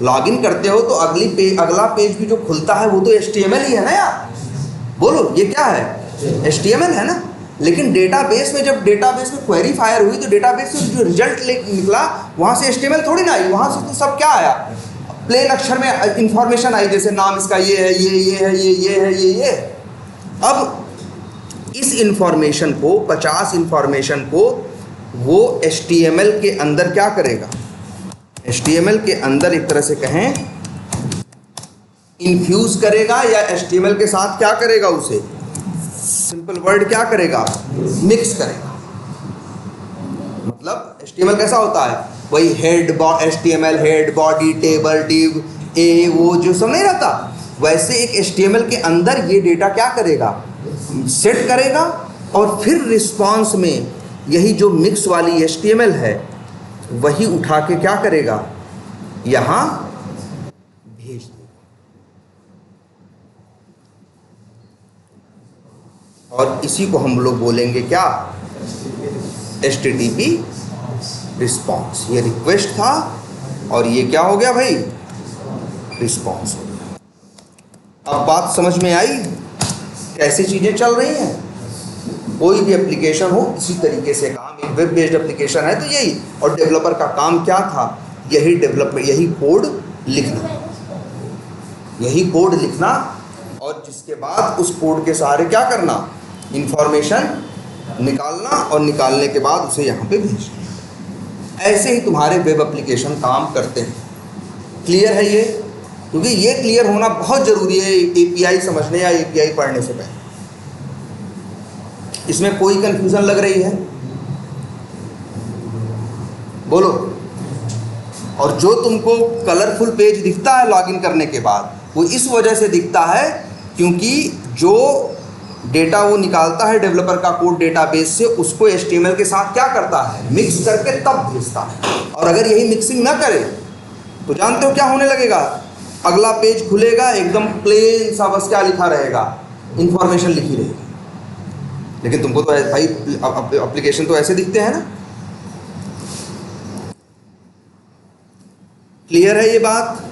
[SPEAKER 1] लॉगिन करते हो तो अगला पेज भी जो खुलता है वो तो HTML ही है ना यार, बोलो ये क्या है, HTML है ना। लेकिन डेटाबेस में, जब डेटाबेस में क्वेरी फायर हुई तो डेटाबेस से जो रिजल्ट निकला वहाँ से HTML थोड़ी ना आई, वहाँ से तो सब क्या आया, प्लेन अक्षर में इंफॉर्मेशन आई, जैसे नाम इसका ये है, ये है, ये है, ये। अब इस इंफॉर्मेशन को, 50 इंफॉर्मेशन को वो HTML के अंदर क्या करेगा, HTML के अंदर एक तरह से कहें इन्फ्यूज करेगा, या HTML के साथ क्या करेगा, उसे सिंपल वर्ड क्या करेगा, मिक्स करेगा। मतलब HTML कैसा होता है, वही head HTML head, body, table, div, वो जो सब नहीं रहता, वैसे एक HTML के अंदर ये डेटा क्या करेगा, सेट करेगा, और फिर रिस्पॉन्स में यही जो मिक्स वाली HTML है वही उठा के क्या करेगा, यहाँ भेज देगा। और इसी को हम लोग बोलेंगे क्या, HTTP रिस्पॉन्स। ये रिक्वेस्ट था और ये क्या हो गया भाई, रिस्पॉन्स हो गया। अब बात समझ में आई कैसे चीज़ें चल रही हैं। कोई भी एप्लीकेशन हो इसी तरीके से काम, एक वेब बेस्ड एप्लीकेशन है तो यही, और डेवलपर का काम क्या था, यही डेवलपमेंट, यही कोड लिखना, यही कोड लिखना, और जिसके बाद उस कोड के सहारे क्या करना, इंफॉर्मेशन निकालना, और निकालने के बाद उसे यहाँ पे भेजना। ऐसे ही तुम्हारे वेब एप्लीकेशन काम करते हैं। क्लियर है ये? क्योंकि ये क्लियर होना बहुत ज़रूरी है API समझने या API पढ़ने से पहले। इसमें कोई कंफ्यूजन लग रही है? बोलो। और जो तुमको कलरफुल पेज दिखता है लॉगिन करने के बाद, वो इस वजह से दिखता है क्योंकि जो डेटा वो निकालता है डेवलपर का कोड डेटाबेस से, उसको HTML के साथ क्या करता है, मिक्स करके तब भेजता है। और अगर यही मिक्सिंग ना करे तो जानते हो क्या होने लगेगा, अगला पेज खुलेगा एकदम प्लेन सा, बस क्या लिखा रहेगा, इंफॉर्मेशन लिखी रहेगी। लेकिन तुमको तो भाई एप्लीकेशन तो ऐसे दिखते हैं ना। क्लियर है ये बात?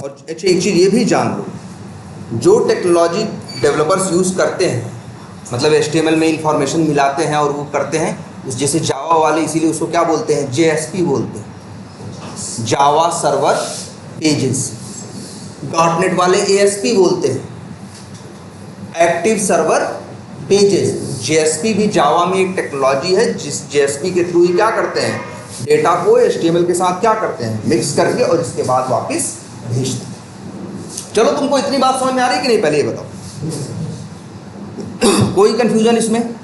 [SPEAKER 1] और अच्छा एक चीज़ ये भी जान लो, जो टेक्नोलॉजी डेवलपर्स यूज़ करते हैं, मतलब HTML में इंफॉर्मेशन मिलाते हैं और वो करते हैं, उस जैसे जावा वाले, इसीलिए उसको क्या बोलते हैं, JSP बोलते हैं, जावा सर्वर पेजेस। .NET वाले ASP बोलते हैं, एक्टिव सर्वर पेजेस। JSP भी जावा में एक टेक्नोलॉजी है, जिस JSP के थ्रू ही क्या करते हैं, डेटा को HTML के साथ क्या करते हैं, मिक्स करके, और इसके बाद वापस भेजते हैं। चलो तुमको इतनी बात समझ में आ रही है कि नहीं, पहले ये बताओ। कोई कंफ्यूजन इसमें?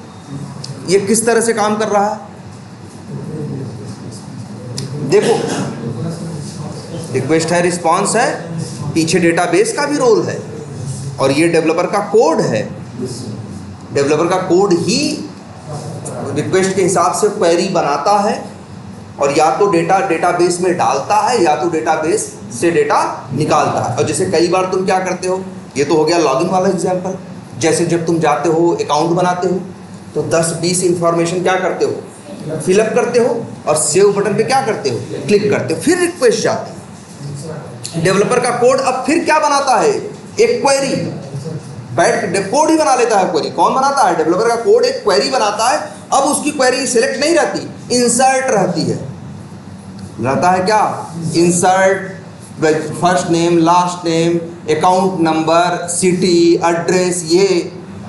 [SPEAKER 1] ये किस तरह से काम कर रहा है? देखो, रिक्वेस्ट है, रिस्पॉन्स है, पीछे डेटाबेस का भी रोल है, और ये डेवलपर का कोड है। डेवलपर का कोड ही रिक्वेस्ट के हिसाब से क्वेरी बनाता है, और या तो डेटा डेटाबेस में डालता है, या तो डेटाबेस से डेटा निकालता है। और जैसे कई बार तुम क्या करते हो, ये तो हो गया लॉगिन वाला एग्जांपल, जैसे जब तुम जाते हो अकाउंट बनाते हो तो 10-20 इंफॉर्मेशन क्या करते हो, फिलअप करते हो, और सेव बटन पे क्या करते हो, क्लिक करते हो, फिर रिक्वेस्ट जाती है। डेवलपर का कोड अब फिर क्या बनाता है, एक क्वेरी, बैठ कोड ही बना लेता है। क्वेरी कौन बनाता है, डेवलपर का कोड एक क्वेरी बनाता है। अब उसकी क्वेरी सिलेक्ट नहीं रहती, इंसर्ट रहती है। रहता है क्या, insert first name, last name, account number, city, address, ये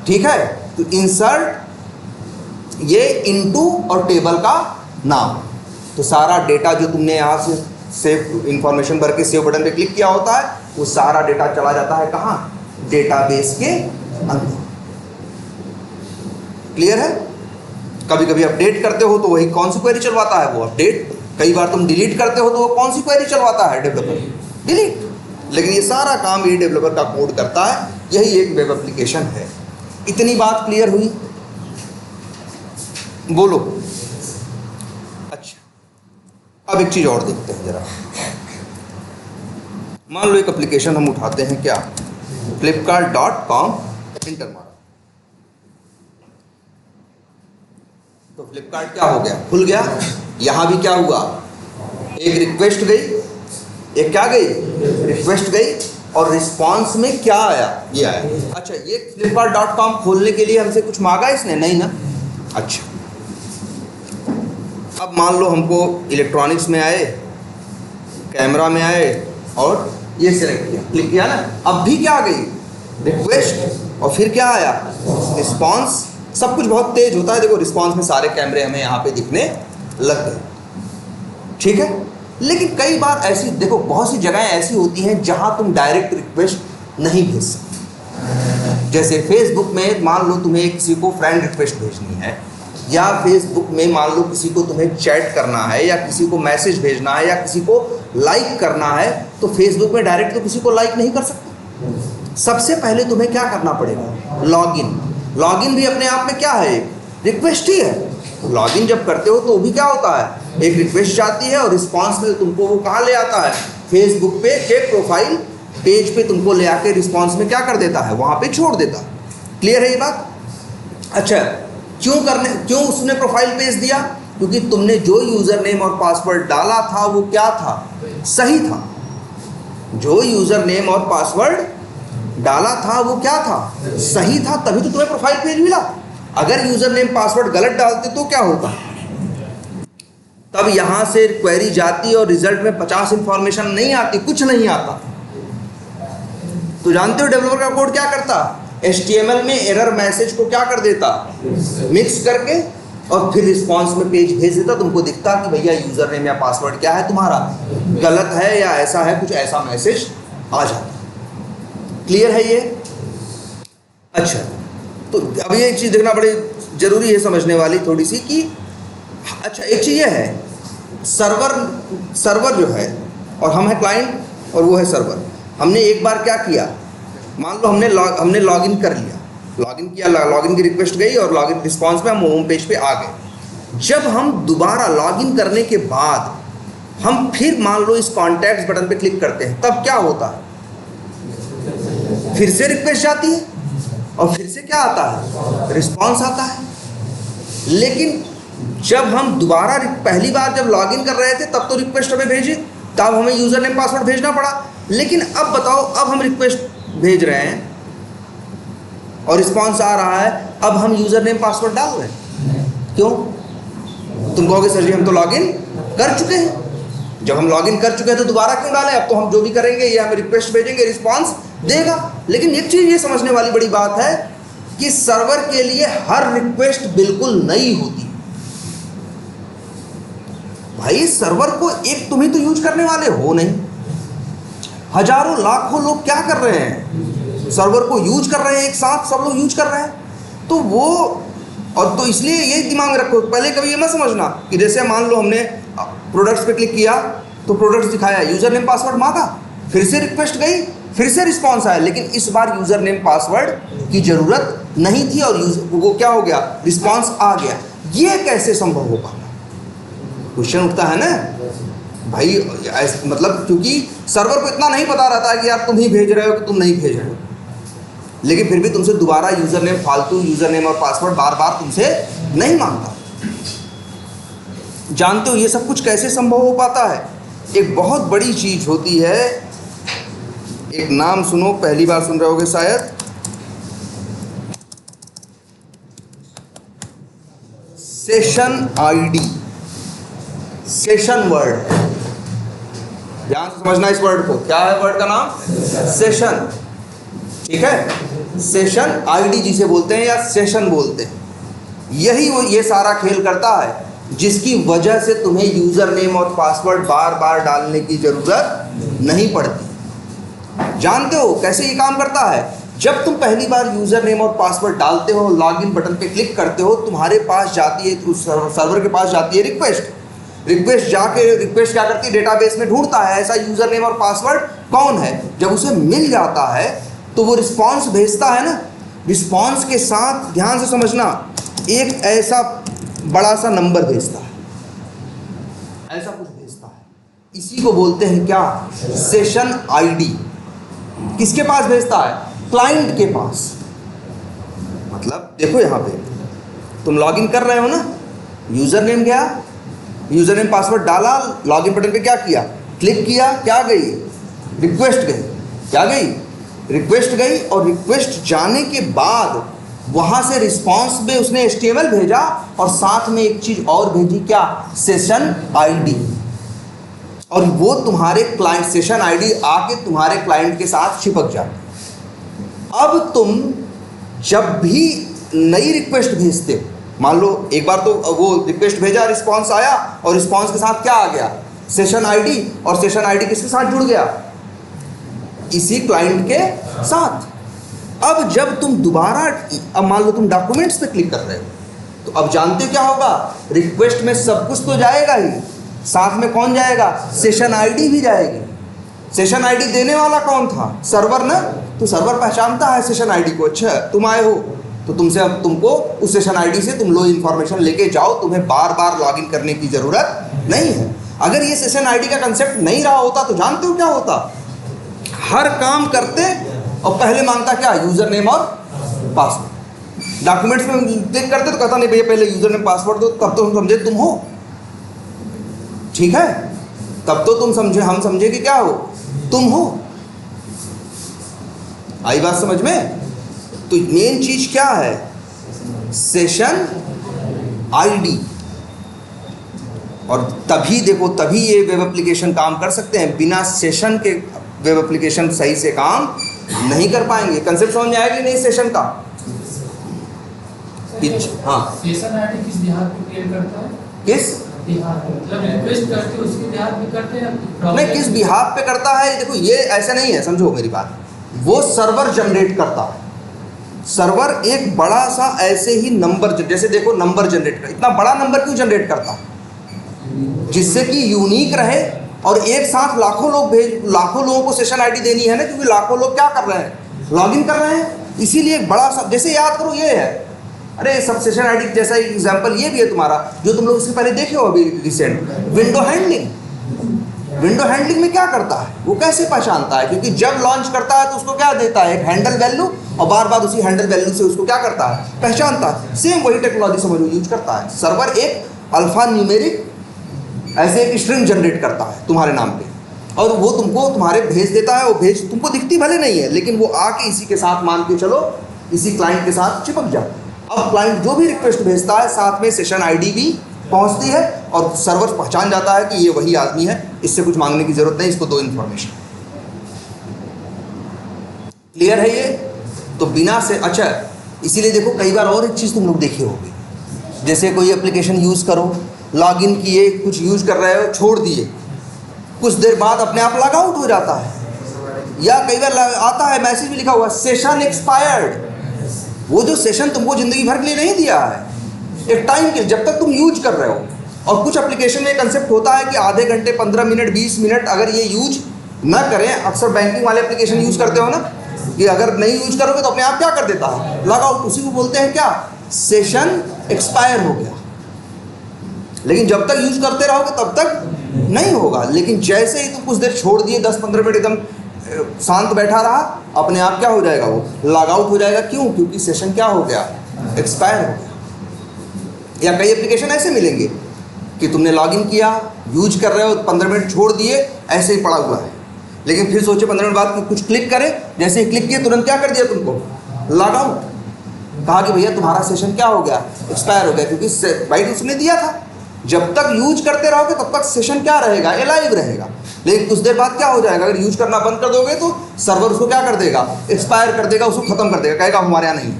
[SPEAKER 1] ठीक है। तो इंसर्ट ये इनटू और टेबल का नाम, तो सारा डेटा जो तुमने यहाँ से सेव इंफॉर्मेशन भर के सेव बटन पे क्लिक किया होता है, वो सारा डेटा चला जाता है कहाँ, डेटाबेस के अंदर। क्लियर है? कभी कभी अपडेट करते हो तो वही कौन सी क्वेरी चलवाता है, वो अपडेट। कई बार तुम डिलीट करते हो तो वो कौन सी क्वेरी चलवाता है, डेवलपर, डिलीट। लेकिन ये सारा काम ये डेवलपर का कोड करता है। यही एक वेब एप्लीकेशन है। इतनी बात क्लियर हुई? बोलो। अच्छा, अब एक चीज़ और देखते हैं जरा। मान लो एक एप्लीकेशन हम उठाते हैं, क्या, flipkart.com, इंटर मारा तो फ्लिपकार्ट क्या हो गया, खुल गया। यहाँ भी क्या हुआ, एक रिक्वेस्ट गई, एक क्या गई, रिक्वेस्ट गई, और रिस्पांस में क्या आया, ये आया। अच्छा, ये flipkart.com खोलने के लिए हमसे कुछ मांगा इसने, नहीं ना। अच्छा, अब मान लो हमको इलेक्ट्रॉनिक्स में आए, कैमरा में आए, और ये सिलेक्ट किया, क्लिक किया ना। अब भी क्या आ गई, रिक्वेस्ट, और फिर क्या आया, रिस्पांस। सब कुछ बहुत तेज होता है। देखो रिस्पांस में सारे कैमरे हमें यहाँ पे दिखने लग गए, ठीक है। लेकिन कई बार ऐसी, देखो बहुत सी जगहें ऐसी होती हैं जहां तुम डायरेक्ट रिक्वेस्ट नहीं भेज सकते। जैसे फेसबुक में मान लो तुम्हें किसी को फ्रेंड रिक्वेस्ट भेजनी है, या फेसबुक में मान लो किसी को तुम्हें चैट करना है, या किसी को मैसेज भेजना है, या किसी को लाइक करना है, तो फेसबुक में डायरेक्ट तो किसी को लाइक नहीं कर सकते। सबसे पहले तुम्हें क्या करना पड़ेगा? लॉगिन। लॉगिन भी अपने आप में क्या है? एक रिक्वेस्ट ही है। लॉगिन जब करते हो तो भी क्या होता है? एक रिक्वेस्ट जाती है और रिस्पॉन्स में तुमको वो कहाँ ले आता है? फेसबुक पे के प्रोफाइल पेज पे तुमको ले आके रिस्पॉन्स में क्या कर देता है? वहाँ पे छोड़ देता है। क्लियर है ये बात? अच्छा, क्यों उसने प्रोफाइल पेज दिया? क्योंकि तुमने जो यूज़र नेम और पासवर्ड डाला था वो क्या था? सही था। जो यूज़र नेम और पासवर्ड डाला था वो क्या था? सही था, तभी तो तुम्हें प्रोफाइल पेज मिला। अगर यूज़र नेम पासवर्ड गलत डालते तो क्या होता? तब यहाँ से क्वेरी जाती और रिजल्ट में 50 इंफॉर्मेशन नहीं आती, कुछ नहीं आता। तो जानते हो डेवलपर का कोड क्या करता? HTML में एरर मैसेज को क्या कर देता? मिक्स करके, और फिर रिस्पॉन्स में पेज भेज देता। तुमको दिखता कि भैया यूज़र नेम या पासवर्ड क्या है तुम्हारा, गलत है या ऐसा है, कुछ ऐसा मैसेज आ जाता। क्लियर है ये? अच्छा, तो अब ये एक चीज़ देखना बड़ी ज़रूरी है समझने वाली थोड़ी सी कि अच्छा एक चीज़ ये है, सर्वर जो है, और हम है क्लाइंट और वो है सर्वर। हमने एक बार क्या किया, मान लो हमने लॉगिन कर लिया, लॉगिन किया, लॉगिन की रिक्वेस्ट गई और लॉगिन रिस्पॉन्स में हम होम पेज पे आ गए। जब हम दोबारा लॉगिन करने के बाद हम फिर मान लो इस कॉन्टैक्ट्स बटन पे क्लिक करते हैं, तब क्या होता है? फिर से रिक्वेस्ट जाती है और फिर से क्या आता है? रिस्पॉन्स आता है। लेकिन जब हम दोबारा पहली बार जब लॉगिन कर रहे थे तब तो रिक्वेस्ट हमें भेजी, तब हमें यूज़र नेम पासवर्ड भेजना पड़ा। लेकिन अब बताओ, अब हम रिक्वेस्ट भेज रहे हैं और रिस्पॉन्स आ रहा है, अब हम यूज़र नेम पासवर्ड डाल रहे हैं। क्यों? तुम कहोगे सर जी हम तो लॉगिन कर चुके हैं। जब हम लॉगिन कर चुके हैं तो दोबारा क्यों डालें? अब तो हम जो भी करेंगे ये हमें रिक्वेस्ट भेजेंगे, रिस्पॉन्स देगा। लेकिन एक चीज़ ये समझने वाली बड़ी बात है कि सर्वर के लिए हर रिक्वेस्ट बिल्कुल नई होती है। भाई सर्वर को एक तुम ही तो यूज करने वाले हो नहीं, हजारों लाखों लोग क्या कर रहे हैं? सर्वर को यूज कर रहे हैं, एक साथ सब लोग यूज कर रहे हैं। तो वो, और तो इसलिए ये दिमाग में रखो, पहले कभी ये मत समझना कि जैसे मान लो हमने प्रोडक्ट्स पे क्लिक किया तो प्रोडक्ट्स दिखाया, यूज़र नेम पासवर्ड मांगा, फिर से रिक्वेस्ट गई, फिर से रिस्पॉन्स आया, लेकिन इस बार यूज़र नेम पासवर्ड की ज़रूरत नहीं थी और वो क्या हो गया? रिस्पॉन्स आ गया। ये कैसे संभव होगा? क्वेश्चन उठता है ना भाई। मतलब क्योंकि सर्वर को इतना नहीं पता रहता है कि यार तुम ही भेज रहे हो कि तुम नहीं भेज रहे हो, लेकिन फिर भी तुमसे दोबारा यूज़र नेम, फालतू यूज़र नेम और पासवर्ड बार बार तुमसे नहीं मांगता। जानते हो ये सब कुछ कैसे संभव हो पाता है? एक बहुत बड़ी चीज़ होती है, एक नाम सुनो, पहली बार सुन रहे होगे शायद, सेशन आईडी, सेशन वर्ड। ध्यान से समझना इस वर्ड को, क्या है वर्ड का नाम? सेशन। ठीक है, सेशन आईडी जिसे बोलते हैं या सेशन बोलते हैं, यही वो ये सारा खेल करता है जिसकी वजह से तुम्हें यूज़र नेम और पासवर्ड बार बार डालने की ज़रूरत नहीं पड़ती। जानते हो कैसे ये काम करता है? जब तुम पहली बार यूज़र नेम और पासवर्ड डालते हो, लॉगिन बटन पे क्लिक करते हो, तुम्हारे पास जाती है, उस सर्वर के पास जाती है रिक्वेस्ट जाके रिक्वेस्ट क्या करती है? डेटाबेस में ढूंढता है ऐसा यूज़र नेम और पासवर्ड कौन है। जब उसे मिल जाता है तो वो रिस्पॉन्स भेजता है ना, रिस्पॉन्स के साथ ध्यान से समझना एक ऐसा बड़ा सा नंबर भेजता है, ऐसा कुछ भेजता है। इसी को बोलते हैं क्या? Session ID. किसके पास भेजता है? क्लाइंट के पास। मतलब देखो यहाँ पे तुम लॉगिन कर रहे हो ना, यूज़र नेम गया, यूज़र नेम पासवर्ड डाला, लॉगिन बटन पे क्या किया? क्लिक किया, क्या गई? रिक्वेस्ट गई। क्या गई? रिक्वेस्ट गई। और रिक्वेस्ट जाने के बाद वहाँ से रिस्पॉन्स में उसने HTML भेजा और साथ में एक चीज़ और भेजी, क्या? Session ID. और वो तुम्हारे क्लाइंट, सेशन आईडी आके तुम्हारे क्लाइंट के साथ चिपक जाती। अब तुम जब भी नई रिक्वेस्ट भेजते हो, मान लो एक बार तो वो रिक्वेस्ट भेजा, रिस्पॉन्स आया और रिस्पॉन्स के साथ क्या आ गया? सेशन आईडी, और सेशन आईडी किसके साथ जुड़ गया? इसी क्लाइंट के साथ। अब जब तुम दोबारा, अब मान लो तुम डॉक्यूमेंट्स पे क्लिक कर रहे हो, तो अब जानते हो क्या होगा? रिक्वेस्ट में सब कुछ तो जाएगा ही, साथ में कौन जाएगा? सेशन आईडी भी जाएगी। सेशन आईडी देने वाला कौन था? सर्वर ना। तो सर्वर पहचानता है सेशन आईडी को, अच्छा तुम आए हो तो तुमसे, अब तुमको उस सेशन आईडी से तुम लो इन्फॉर्मेशन लेके जाओ, तुम्हें बार बार लॉगिन करने की ज़रूरत नहीं है। अगर ये सेशन आईडी का कंसेप्ट नहीं रहा होता तो जानते हो क्या होता? हर काम करते और पहले मांगता क्या? यूज़र नेम और पासवर्ड। डॉक्यूमेंट्स में क्लिक करते तो कहता नहीं भैया पहले यूज़र नेम पासवर्ड दो, तब तो हम समझे तुम हो, ठीक है, तब तो तुम समझे, हम समझे कि क्या हो, तुम हो। आई बात समझ में? तो मेन चीज क्या है? Session ID. और तभी देखो, तभी ये वेब एप्लीकेशन काम कर सकते हैं। बिना सेशन के वेब एप्लीकेशन सही से काम नहीं कर पाएंगे। कंसेप्ट समझ में आएगा नहीं सेशन का? हाँ,
[SPEAKER 2] सेशन आईडी किस देहात पे क्रिएट करता है?
[SPEAKER 1] किस
[SPEAKER 2] देहात पे, मतलब रिक्वेस्ट करते हो उसके देहात पे करते हैं
[SPEAKER 1] नहीं, किस बिहाफ पे करता है? देखो ये ऐसा नहीं है, समझो मेरी बात। वो सर्वर जनरेट करता है। सर्वर एक बड़ा सा ऐसे ही नंबर, जैसे देखो नंबर जनरेट कर, इतना बड़ा नंबर क्यों जनरेट करता है? जिससे कि यूनिक रहे और एक साथ लाखों लोगों को सेशन आईडी देनी है ना, क्योंकि लाखों लोग क्या कर रहे हैं? लॉगिन कर रहे हैं। इसीलिए एक बड़ा सा, जैसे याद करो ये है, अरे सब सेशन आईडी जैसा एग्जांपल ये भी है तुम्हारा, जो तुम लोग इससे पहले देखे हो अभी recent, window handling. Window handling में क्या करता है? वो कैसे पहचानता है? क्योंकि जब लॉन्च करता है तो उसको क्या देता है? एक हैंडल वैल्यू, और बार बार उसी हैंडल वैल्यू से उसको क्या करता है? पहचानता है। सेम वही टेक्नोलॉजी समझो यूज करता है। सर्वर एक अल्फा न्यूमेरिक ऐसे एक स्ट्रिंग जनरेट करता है तुम्हारे नाम पे, और वो तुमको तुम्हारे भेज देता है। वो भेज तुमको दिखती भले नहीं है, लेकिन वो आके इसी के साथ मान के चलो, इसी क्लाइंट के साथ चिपक जाओ। अब क्लाइंट जो भी रिक्वेस्ट भेजता है, साथ में सेशन आईडी भी पहुंचती है, और सर्वर पहचान जाता है कि ये वही आदमी है, इससे कुछ मांगने की जरूरत नहीं, इसको दो इन्फॉर्मेशन। क्लियर है ये? तो बिना से, अच्छा इसीलिए देखो कई बार और एक चीज़ तुम लोग देखे होगे, जैसे कोई एप्लीकेशन यूज़ करो, लॉगिन किए, कुछ यूज़ कर रहे हो, छोड़ दिए, कुछ देर बाद अपने आप लॉग आउट हो जाता है, या कई बार आता है मैसेज भी लिखा हुआ सेशन एक्सपायर्ड। वो जो सेशन तुमको ज़िंदगी भर के लिए नहीं दिया है, एक टाइम के, जब तक तुम यूज कर रहे हो। और कुछ एप्लीकेशन में कंसेप्ट होता है कि आधे घंटे, 15 मिनट, 20 मिनट अगर ये यूज ना करें, अक्सर बैंकिंग वाले एप्लीकेशन यूज़ करते हो ना, कि अगर नहीं यूज करोगे तो अपने आप क्या कर देता है? Log out. उसी को बोलते हैं क्या? सेशन एक्सपायर हो गया। लेकिन जब तक यूज करते रहोगे तब तक नहीं होगा। लेकिन जैसे ही तुम कुछ देर छोड़ दिए, 10-15 मिनट एकदम शांत बैठा रहा, अपने आप क्या हो जाएगा? वो लॉग आउट हो जाएगा। क्यों? क्योंकि सेशन क्या हो गया? एक्सपायर हो गया। या कई एप्लीकेशन ऐसे मिलेंगे कि तुमने लॉगिन किया, यूज कर रहे हो, 15 मिनट छोड़ दिए, ऐसे ही पड़ा हुआ है, लेकिन फिर सोचे 15 मिनट बाद कुछ क्लिक करे, जैसे ही क्लिक किए तुरंत क्या कर दिया तुमको? Log out. कहा कि भैया तुम्हारा सेशन क्या हो गया? एक्सपायर हो गया। क्योंकि राइट उसने दिया था, जब तक यूज करते रहोगे तब तक सेशन क्या रहेगा? एलाइव रहेगा। लेकिन कुछ देर बाद क्या हो जाएगा? अगर यूज करना बंद कर दोगे तो सर्वर उसको क्या कर देगा? एक्सपायर कर देगा, उसको खत्म कर देगा, कहेगा हमारे यहाँ नहीं।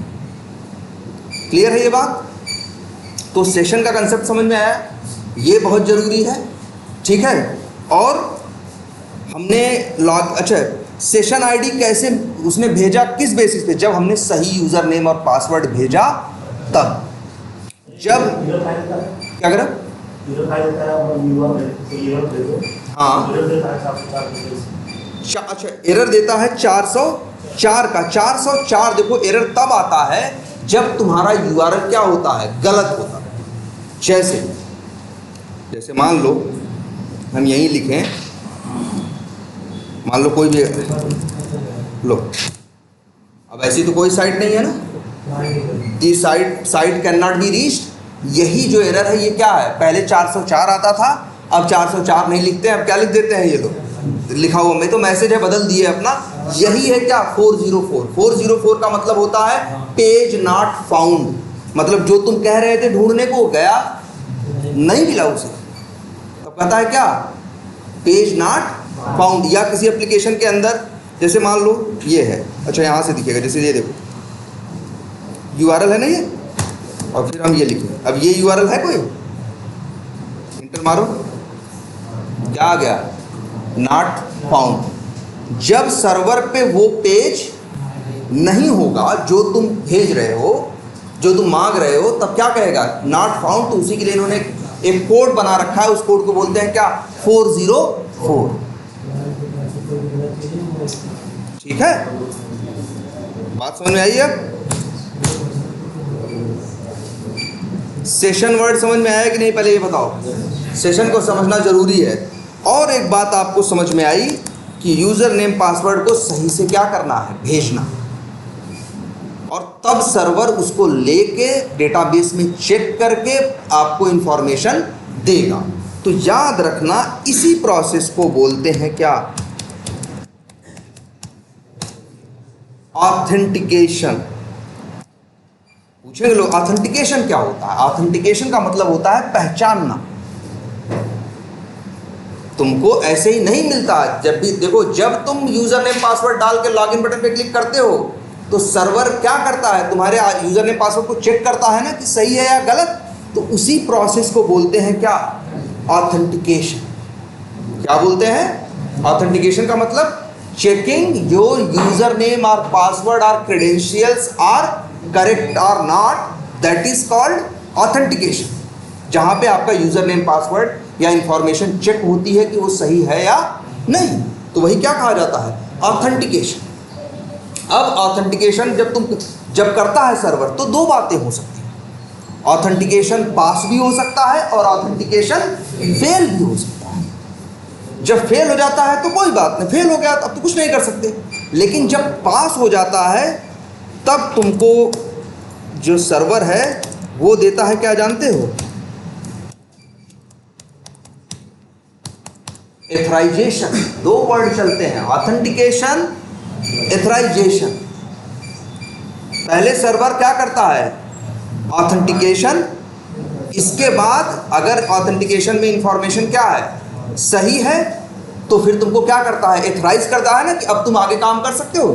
[SPEAKER 1] क्लियर है ये बात? तो सेशन का कंसेप्ट समझ में आया? ये बहुत ज़रूरी है, ठीक है। और हमने लॉग, अच्छा सेशन आईडी कैसे उसने भेजा, किस बेसिस पे? जब हमने सही यूज़र नेम और पासवर्ड भेजा तब। जब क्या करा? हाँ, अच्छा एरर देता है 404 का। 404 देखो एरर तब आता है जब तुम्हारा यूआरएल क्या होता है? गलत होता है। जैसे मान लो हम यहीं लिखें, मान लो कोई भी लो, अब ऐसी तो कोई साइट नहीं है ना, the site can not be reached. यही जो एरर है ये क्या है? पहले 404 आता था, अब 404 नहीं लिखते हैं, अब क्या लिख देते हैं ये लोग? लिखा हुआ में तो मैसेज है, बदल दिए अपना। यही है क्या? 404। 404 का मतलब होता है पेज नॉट फाउंड। मतलब जो तुम कह रहे थे ढूंढने को, गया नहीं मिला उसे, तब कहता है क्या? Page not found. या किसी एप्लीकेशन के अंदर, जैसे मान लो ये है, अच्छा यहाँ से दिखेगा, जैसे ये देखो यूआरएल है ना ये, और फिर हम ये लिखें। अब ये यूआरएल है कोई, इंटर मारो, क्या आ गया, नॉट फाउंड। जब सर्वर पे वो पेज नहीं होगा जो तुम भेज रहे हो, जो तुम मांग रहे हो, तब क्या कहेगा, नॉट फाउंड। तो उसी के लिए इन्होंने एक कोड बना रखा है, उस कोड को बोलते हैं क्या, 404। ठीक है, बात समझ में आई है? सेशन वर्ड समझ में आया कि नहीं, पहले ये बताओ। सेशन को समझना जरूरी है। और एक बात आपको समझ में आई कि यूजर नेम पासवर्ड को सही से क्या करना है, भेजना, और तब सर्वर उसको लेके डेटाबेस में चेक करके आपको इंफॉर्मेशन देगा। तो याद रखना, इसी प्रोसेस को बोलते हैं क्या, ऑथेंटिकेशन। पूछेंगे लोग ऑथेंटिकेशन क्या होता है। ऑथेंटिकेशन का मतलब होता है पहचानना। तुमको ऐसे ही नहीं मिलता। जब भी देखो, जब तुम यूजर नेम पासवर्ड डाल के लॉगिन बटन पे क्लिक करते हो तो सर्वर क्या करता है, तुम्हारे यूजर नेम पासवर्ड को चेक करता है ना कि सही है या गलत। तो उसी प्रोसेस को बोलते हैं क्या, ऑथेंटिकेशन। क्या बोलते हैं, ऑथेंटिकेशन का मतलब चेकिंग योर यूजर नेम और पासवर्ड और क्रेडेंशियल्स आर करेक्ट और not, that is called authentication. जहां पे आपका यूजर नेम पासवर्ड या इंफॉर्मेशन चेक होती है कि वो सही है या नहीं, तो वही क्या कहा जाता है, ऑथेंटिकेशन। अब ऑथेंटिकेशन जब करता है सर्वर, तो दो बातें हो सकती हैं, ऑथेंटिकेशन पास भी हो सकता है और ऑथेंटिकेशन फेल भी हो सकता है। जब फेल हो जाता है तो कोई बात नहीं, फेल हो गया तो अब तो कुछ नहीं कर सकते। लेकिन जब पास हो जाता है तब तुमको जो सर्वर है वो देता है क्या, जानते हो, एथराइजेशन। दो वर्ड चलते हैं, ऑथेंटिकेशन, एथराइजेशन। पहले सर्वर क्या करता है, ऑथेंटिकेशन। इसके बाद अगर ऑथेंटिकेशन में इंफॉर्मेशन क्या है, सही है, तो फिर तुमको क्या करता है, एथराइज करता है ना कि अब तुम आगे काम कर सकते हो।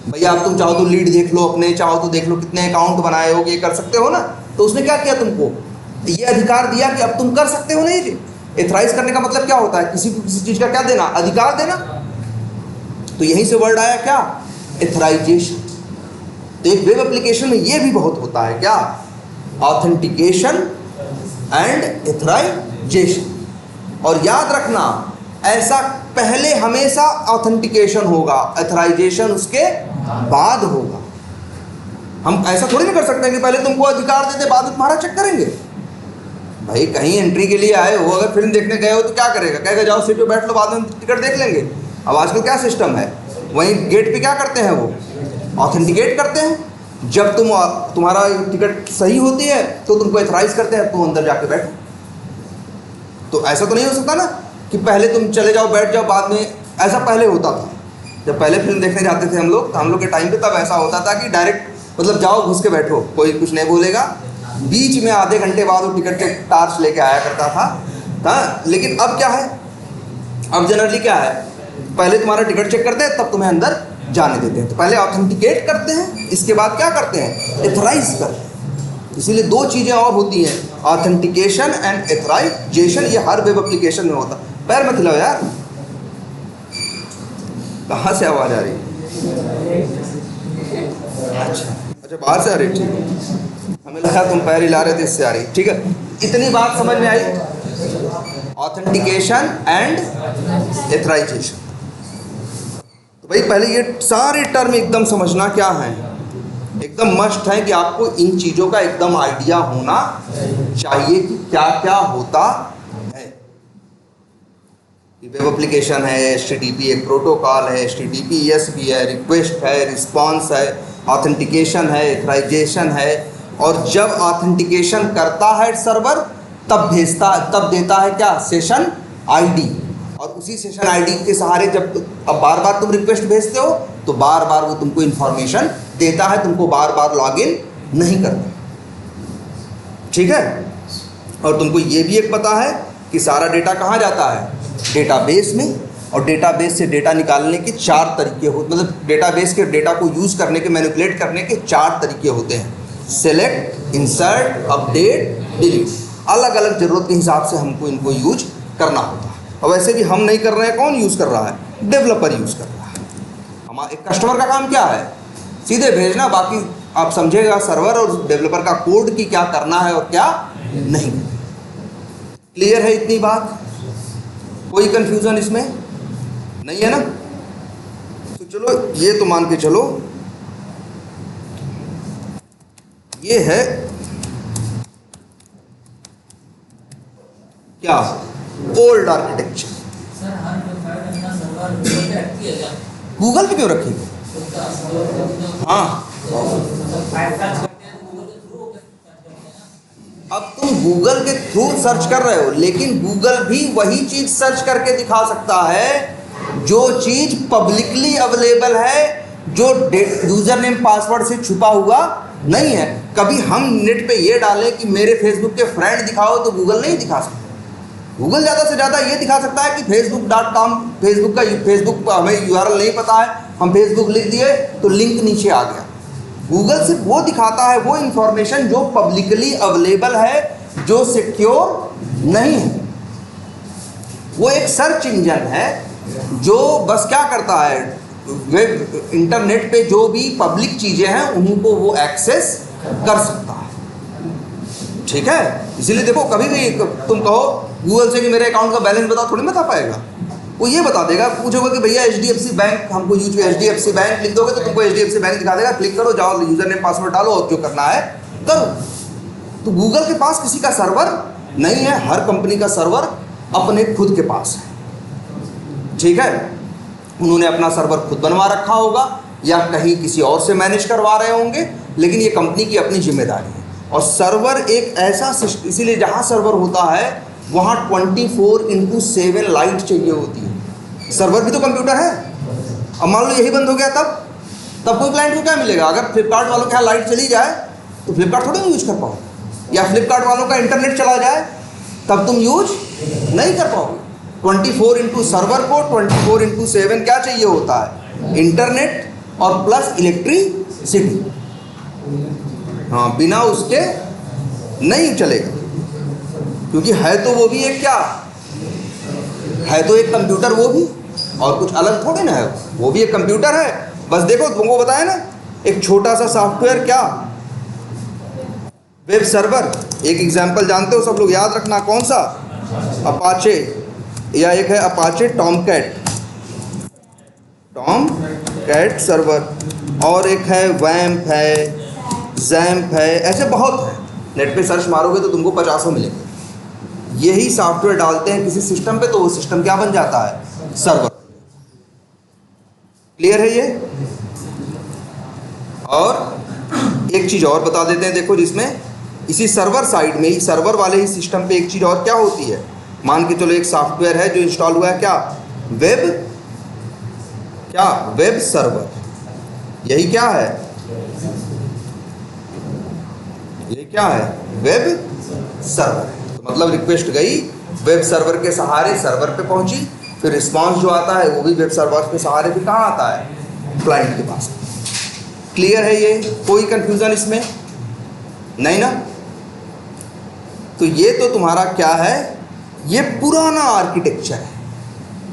[SPEAKER 1] भैया अब तुम चाहो तो लीड देख लो अपने, चाहो तो देख लो कितने अकाउंट बनाए हो, ये कर सकते हो ना। तो उसने क्या किया, तुमको ये अधिकार दिया कि अब तुम कर सकते हो ना ये। एथराइज करने का मतलब क्या होता है, किसी को किसी चीज़ का क्या देना, अधिकार देना। तो यहीं से वर्ड आया क्या, एथराइजेशन। तो एक वेब एप्लीकेशन में ये भी बहुत होता है क्या, ऑथेंटिकेशन एंड एथराइजेशन। और याद रखना, ऐसा पहले हमेशा ऑथेंटिकेशन होगा, एथराइजेशन उसके बाद होगा। हम ऐसा थोड़ी नहीं कर सकते कि पहले तुमको अधिकार देते बाद में तुम्हारा चेक करेंगे। भाई कहीं एंट्री के लिए आए हो, अगर फिल्म देखने गए हो तो क्या करेगा, कहेगा जाओ सीट पे बैठ लो, बाद में टिकट देख लेंगे। अब आजकल क्या सिस्टम है, वहीं गेट पे क्या करते हैं, वो ऑथेंटिकेट करते हैं। जब तुम्हारा टिकट सही होती है तो तुमको एथराइज करते हैं, तुम अंदर जाके बैठो। तो ऐसा तो नहीं हो सकता ना कि पहले तुम चले जाओ बैठ जाओ बाद में। ऐसा पहले होता था, जब पहले फिल्म देखने जाते थे हम लोग, तो हम लोग के टाइम पे तब ऐसा होता था कि डायरेक्ट मतलब जाओ घुस के बैठो, कोई कुछ नहीं बोलेगा। बीच में आधे घंटे बाद वो टिकट के टार्च लेके आया करता था। लेकिन अब क्या है, अब जनरली क्या है, पहले तुम्हारा टिकट चेक करते हैं तब तुम्हें अंदर जाने देते हैं। तो पहले ऑथेंटिकेट करते हैं, इसके बाद क्या करते हैं, एथराइज करते हैं। इसीलिए दो चीज़ें और होती हैं, ऑथेंटिकेशन एंड एथराइजेशन। ये हर वेब एप्लीकेशन में होता है। पैर मत हिलाओ यार, कहाँ से आवाज़ आ रही है? अच्छा बाहर से आ रही, ठीक है। हमें लगा तुम पैर हिला रहे थे, इससे आ रही, ठीक है। इतनी बात समझ में आई, ऑथेंटिकेशन एंड एथराइजेशन। तो भाई पहले ये सारे टर्म एकदम समझना क्या है, एकदम मस्ट है कि आपको इन चीज़ों का एकदम आइडिया होना चाहिए कि क्या क्या होता है। वेब एप्लीकेशन है, HTTP एक प्रोटोकॉल है, HTTPS भी है, रिक्वेस्ट है, रिस्पॉन्स है, ऑथेंटिकेशन है, एथराइजेशन है। और जब ऑथेंटिकेशन करता है सर्वर तब देता है क्या, सेशन आईडी। और उसी सेशन आईडी के सहारे जब अब बार बार तुम रिक्वेस्ट भेजते हो तो बार बार वो तुमको इन्फॉर्मेशन देता है, तुमको बार बार लॉगिन नहीं करता, ठीक है। और तुमको ये भी एक पता है कि सारा डेटा कहाँ जाता है, डेटाबेस में। और डेटाबेस से डेटा निकालने के 4 तरीके होते, मतलब डेटाबेस के डेटा को यूज़ करने के, मैनिपुलेट करने के 4 तरीके होते हैं, सेलेक्ट, इंसर्ट, अपडेट, डिलीट। अलग अलग ज़रूरत के हिसाब से हमको इनको यूज करना होता है। और वैसे भी हम नहीं कर रहे हैं, कौन यूज़ कर रहा है? डेवलपर यूज़ कर रहा है। हमारे कस्टमर का काम क्या है? सीधे भेजना, बाकी आप समझेगा सर्वर और डेवलपर का कोड की क्या करना है और क्या नहीं। क्लियर है इतनी बात? कोई कंफ्यूजन इसमें नहीं है ना? तो चलो ये तो मान के चलो, ये है क्या? Old architecture.
[SPEAKER 2] सर हर वेबसाइट अपना सर्वर गूगल पे रखती है क्या?
[SPEAKER 1] गूगल पे क्यों रखेंगे? हाँ, अब तुम गूगल के थ्रू सर्च कर रहे हो, लेकिन गूगल भी वही चीज सर्च करके दिखा सकता है जो चीज पब्लिकली अवेलेबल है, जो यूजर नेम पासवर्ड से छुपा हुआ नहीं है। कभी हम नेट पे ये डालें कि मेरे फेसबुक के फ्रेंड दिखाओ, तो गूगल नहीं दिखा सकता। गूगल ज़्यादा से ज़्यादा ये दिखा सकता है कि facebook.com, फेसबुक हमें यूआरएल नहीं पता है, हम फेसबुक लिख दिए तो लिंक नीचे आ गया। गूगल सिर्फ वो दिखाता है वो इंफॉर्मेशन जो पब्लिकली अवेलेबल है, जो सिक्योर नहीं है। वो एक सर्च इंजन है जो बस क्या करता है, वेब इंटरनेट पे जो भी पब्लिक चीज़ें हैं उनको वो एक्सेस कर सकता है। ठीक है, इसीलिए देखो कभी भी तुम कहो गूगल से कि मेरे अकाउंट का बैलेंस बताओ, थोड़ी बता पाएगा। वो ये बता देगा, पूछोगे कि भैया HDFC बैंक हमको यूज HDFC बैंक लिख दोगे तो तुमको HDFC बैंक दिखा देगा, क्लिक करो, जाओ यूजर नेम पासवर्ड डालो और जो करना है करो। तो गूगल के पास किसी का सर्वर नहीं है, हर कंपनी का सर्वर अपने खुद के पास है। ठीक है, उन्होंने अपना सर्वर खुद बनवा रखा होगा या कहीं किसी और से मैनेज करवा रहे होंगे, लेकिन ये कंपनी की अपनी जिम्मेदारी है। और सर्वर एक ऐसा सिस्टम, इसीलिए जहाँ सर्वर होता है वहाँ 24/7 लाइट चाहिए होती है। सर्वर भी तो कंप्यूटर है। अब मान लो यही बंद हो गया, तब कोई क्लाइंट को क्या मिलेगा? अगर फ्लिपकार्ट वालों के यहाँ लाइट चली जाए तो फ्लिपकार्ट थोड़ी यूज कर पाओगे, या फ्लिपकार्ट वालों का इंटरनेट चला जाए तब तुम यूज नहीं कर पाओगे। 24 सर्वर को 24/7 क्या चाहिए होता है? इंटरनेट और प्लस इलेक्ट्रिसिटी। हाँ, बिना उसके नहीं चलेगा, क्योंकि है तो वो भी एक क्या है, तो एक कंप्यूटर वो भी, और कुछ अलग थोड़े ना है, वो भी एक कंप्यूटर है। बस देखो तुमको बताया ना, एक छोटा सा सॉफ्टवेयर क्या, वेब सर्वर। एक एग्जांपल जानते हो सब लोग, याद रखना, कौन सा? अपाचे, या एक है अपाचे टॉमकैट सर्वर, और एक है वैम्प है, जैम्प है, ऐसे बहुत है। नेट पे सर्च मारोगे तो तुमको 50 मिलेंगे। यही सॉफ्टवेयर डालते हैं किसी सिस्टम पे तो वो सिस्टम क्या बन जाता है? सर्वर। क्लियर है ये? और एक चीज़ और बता देते हैं, देखो, जिसमें इसी सर्वर साइड में ही, सर्वर वाले ही सिस्टम पे एक चीज़ और क्या होती है। मान के चलो एक सॉफ्टवेयर है जो इंस्टॉल हुआ है, क्या? Web server. यही क्या है? ये क्या है? Web server. तो मतलब रिक्वेस्ट गई वेब सर्वर के सहारे, सर्वर पे पहुंची, फिर रिस्पांस जो आता है वो भी वेब सर्वर के सहारे फिर कहाँ आता है? क्लाइंट के पास। क्लियर है ये? कोई कंफ्यूजन इसमें नहीं ना? तो ये तो तुम्हारा क्या है, ये पुराना आर्किटेक्चर है।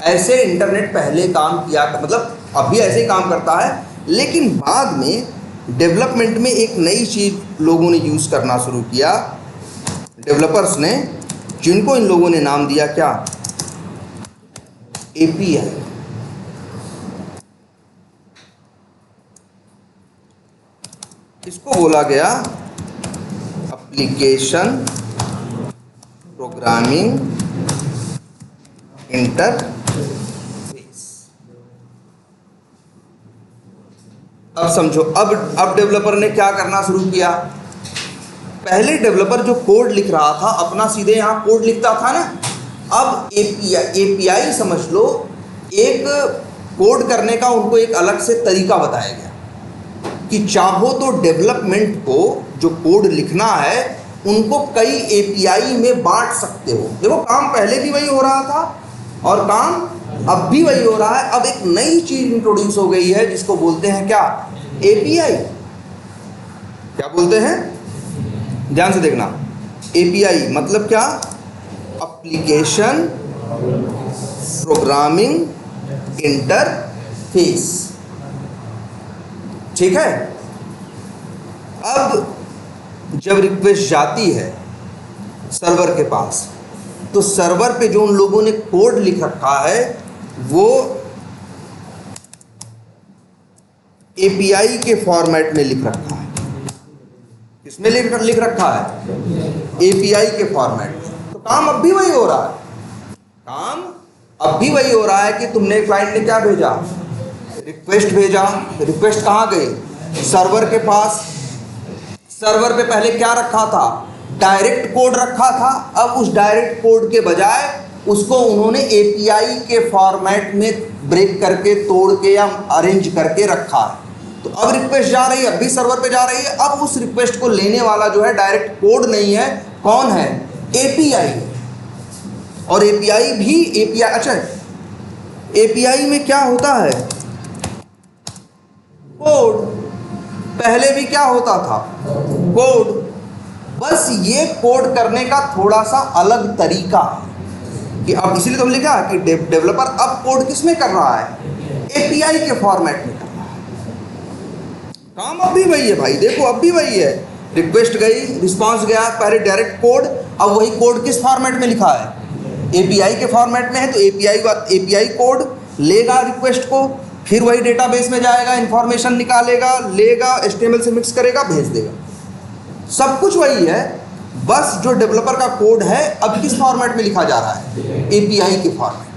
[SPEAKER 1] ऐसे इंटरनेट पहले काम किया, मतलब अभी ऐसे ही काम करता है, लेकिन बाद में डेवलपमेंट में एक नई चीज़ लोगों ने यूज़ करना शुरू किया, डेवलपर्स ने, जिनको इन लोगों ने नाम दिया क्या? API। इसको बोला गया एप्लीकेशन प्रोग्रामिंग इंटरफेस। अब समझो, अब डेवलपर ने क्या करना शुरू किया। पहले डेवलपर जो कोड लिख रहा था अपना, सीधे यहाँ कोड लिखता था ना। अब API समझ लो, एक कोड करने का उनको एक अलग से तरीका बताया गया कि चाहो तो डेवलपमेंट को जो कोड लिखना है उनको कई API में बांट सकते हो। देखो, काम पहले भी वही हो रहा था और काम अब भी वही हो रहा है। अब एक नई चीज इंट्रोड्यूस हो गई है जिसको बोलते हैं क्या? API। क्या बोलते हैं? ध्यान से देखना। API मतलब क्या? Application programming interface. ठीक है। अब जब रिक्वेस्ट जाती है सर्वर के पास, तो सर्वर पे जो उन लोगों ने कोड लिख रखा है वो एपीआई के फॉर्मेट में लिख रखा है। किसमें लिख रखा है? एपीआई के फॉर्मेट में। तो काम अब भी वही हो रहा है, काम अब भी वही हो रहा है कि तुमने, क्लाइंट ने क्या भेजा? रिक्वेस्ट भेजा। रिक्वेस्ट कहाँ गई? सर्वर के पास। सर्वर पे पहले क्या रखा था? डायरेक्ट कोड रखा था। अब उस डायरेक्ट कोड के बजाय उसको उन्होंने एपीआई के फॉर्मेट में ब्रेक करके, तोड़ के या अरेंज करके रखा है। तो अब रिक्वेस्ट जा रही है, अब भी सर्वर पे जा रही है। अब उस रिक्वेस्ट को लेने वाला जो है डायरेक्ट कोड नहीं है, कौन है? एपीआई। और एपीआई भी एपीआई, अच्छा एपीआई में क्या होता है? कोड। पहले भी क्या होता था? कोड। बस ये कोड करने का थोड़ा सा अलग तरीका है कि अब, इसलिए तो हमने लिखा कि डेवलपर अब कोड किस में कर रहा है? एपीआई के फॉर्मेट में कर रहा है। काम अब भी वही है भाई, देखो अब भी वही है। रिक्वेस्ट गई, रिस्पांस गया, पहले डायरेक्ट कोड, अब वही कोड किस फॉर्मेट में लिखा है? एपीआई के फॉर्मेट में है। तो एपीआई कोड लेगा रिक्वेस्ट को, फिर वही डेटाबेस में जाएगा, इंफॉर्मेशन निकालेगा, लेगा, एचटीएमएल से मिक्स करेगा, भेज देगा। सब कुछ वही है, बस जो डेवलपर का कोड है अब किस फॉर्मेट में लिखा जा रहा है? एपीआई के फॉर्मेट।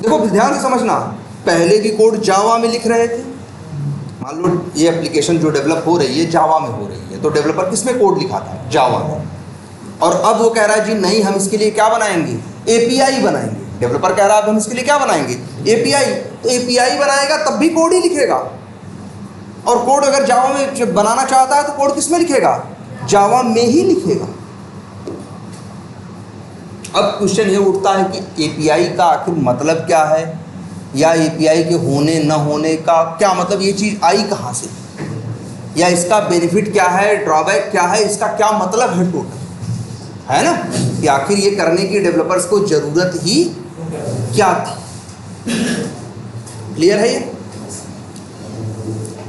[SPEAKER 1] देखो ध्यान से समझना, पहले भी कोड जावा में लिख रहे थे। मान लो ये एप्लीकेशन जो डेवलप हो रही है जावा में हो रही है, तो डेवलपर किस में कोड लिखा था? जावा में। और अब वो कह रहा है जी नहीं, हम इसके लिए क्या बनाएंगे? एपीआई बनाएंगे। डेवलपर कह रहा है अब हम इसके लिए क्या बनाएंगे? एपीआई। तो एपीआई बनाएगा तब भी कोड ही लिखेगा। और कोड अगर जावा में बनाना चाहता है तो कोड किस में लिखेगा? जावा में ही लिखेगा। अब क्वेश्चन ये उठता है कि एपीआई का आखिर मतलब क्या है, या एपीआई के होने न होने का क्या मतलब? ये चीज़ आई कहाँ से, या इसका बेनिफिट क्या है, ड्रॉबैक क्या है, इसका क्या मतलब है टोटल, है ना? कि आखिर ये करने की डेवलपर्स को ज़रूरत ही क्या थी। क्लियर है ये?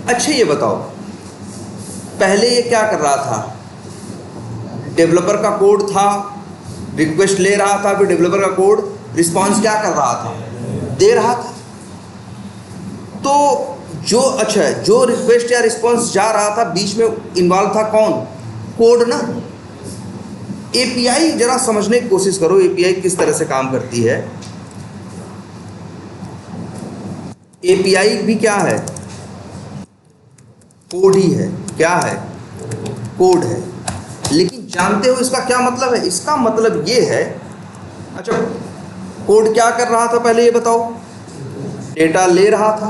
[SPEAKER 1] अच्छा ये बताओ, पहले ये क्या कर रहा था? डेवलपर का कोड था, रिक्वेस्ट ले रहा था, फिर डेवलपर का कोड रिस्पांस क्या कर रहा था? दे रहा था। तो जो, अच्छा जो रिक्वेस्ट या रिस्पांस जा रहा था, बीच में इन्वॉल्व था कौन? कोड ना। एपीआई जरा समझने की कोशिश करो, एपीआई किस तरह से काम करती है। एपीआई भी क्या है? कोड ही है। क्या है? कोड है। लेकिन जानते हो इसका क्या मतलब है? इसका मतलब ये है, अच्छा कोड क्या कर रहा था पहले ये बताओ? डेटा ले रहा था।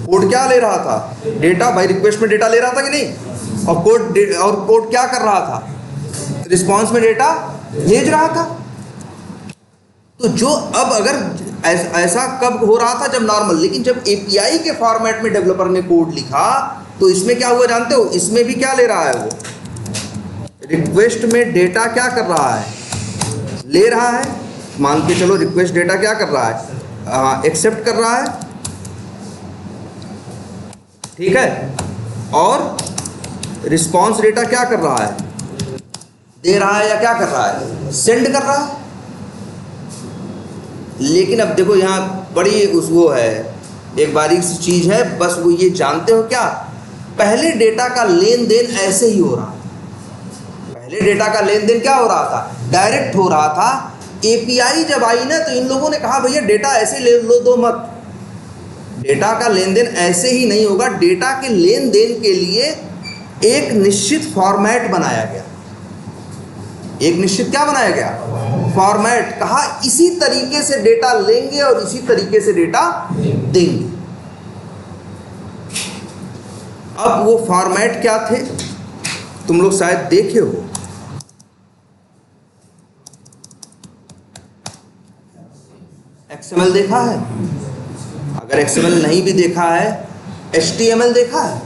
[SPEAKER 1] कोड क्या ले रहा था? डेटा। भाई रिक्वेस्ट में डेटा ले रहा था कि नहीं? और कोड क्या कर रहा था? रिस्पांस में डेटा भेज रहा था। तो जो अब अगर ऐसा कब हो रहा था? जब नॉर्मल। लेकिन जब एपीआई के फॉर्मेट में डेवलपर ने कोड लिखा तो इसमें क्या हुआ जानते हो? इसमें भी क्या ले रहा है? वो रिक्वेस्ट में डेटा क्या कर रहा है? ले रहा है। मान के चलो रिक्वेस्ट डेटा क्या कर रहा है? एक्सेप्ट कर रहा है, ठीक है। और रिस्पांस डेटा क्या कर रहा है? दे रहा है या क्या कर रहा है? सेंड कर रहा है। लेकिन अब देखो यहाँ बड़ी वो है, एक बारीक सी चीज़ है, बस वो ये जानते हो क्या? पहले डेटा का लेन देन ऐसे ही हो रहा था। पहले डेटा का लेन देन क्या हो रहा था? डायरेक्ट हो रहा था। एपीआई जब आई ना तो इन लोगों ने कहा भैया डेटा ऐसे ले लो दो मत, डेटा का लेन देन ऐसे ही नहीं होगा। डेटा के लेन देन के लिए एक निश्चित फॉर्मेट बनाया गया। एक निश्चित क्या बनाया गया? फॉर्मेट। कहा इसी तरीके से डेटा लेंगे और इसी तरीके से डेटा देंगे। अब वो फॉर्मेट क्या थे? तुम लोग शायद देखे हो। एक्सएमएल देखा है? अगर एक्सएमएल नहीं भी देखा है, एचटीएमएल देखा है?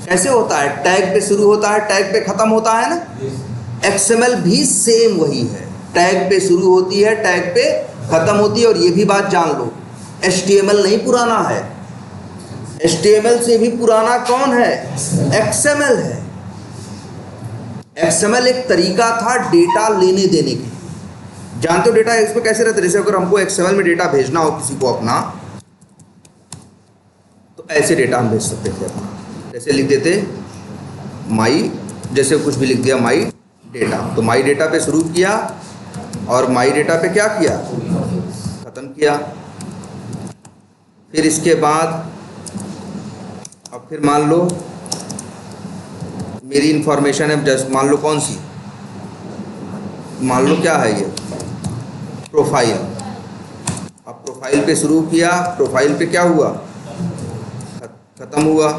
[SPEAKER 1] कैसे होता है? टैग पे शुरू होता है, टैग पे खत्म होता है ना। एक्सएमएल भी सेम वही है। टैग पे शुरू होती है, टैग पे ख़त्म होती है। और ये भी बात जान लो, HTML नहीं पुराना है, HTML से भी पुराना कौन है? XML है। XML एक तरीका था डेटा लेने देने की। जानते हो डेटा इसमें कैसे रहता है? जैसे अगर हमको XML में डेटा भेजना हो किसी को अपना, तो ऐसे डेटा हम भेज सकते थे अपना। जैसे लिख देते माई, जैसे कुछ भी लिख दिया माई डेटा, तो माई डेटा पे शुरू किया और माई डेटा पे क्या किया? ख़त्म किया। फिर इसके बाद अब फिर मान लो मेरी इंफॉर्मेशन है, जस्ट मान लो कौन सी, मान लो क्या है ये, प्रोफाइल। अब प्रोफाइल पे शुरू किया, प्रोफाइल पे क्या हुआ? ख़त्म हुआ।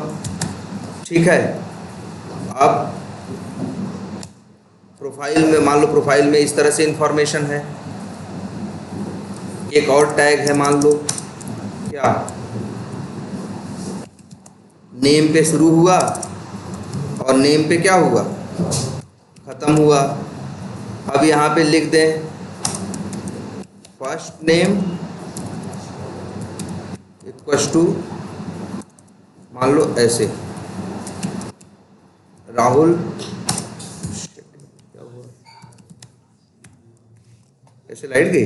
[SPEAKER 1] ठीक है। अब प्रोफाइल में मान लो, प्रोफाइल में इस तरह से इंफॉर्मेशन है। एक और टैग है, मान लो क्या, नेम पे शुरू हुआ और नेम पे क्या हुआ? ख़त्म हुआ। अब यहाँ पे लिख दें फर्स्ट नेम इक्वल्स टू, मान लो ऐसे, राहुल, क्या हुआ, ऐसे लाइट गई।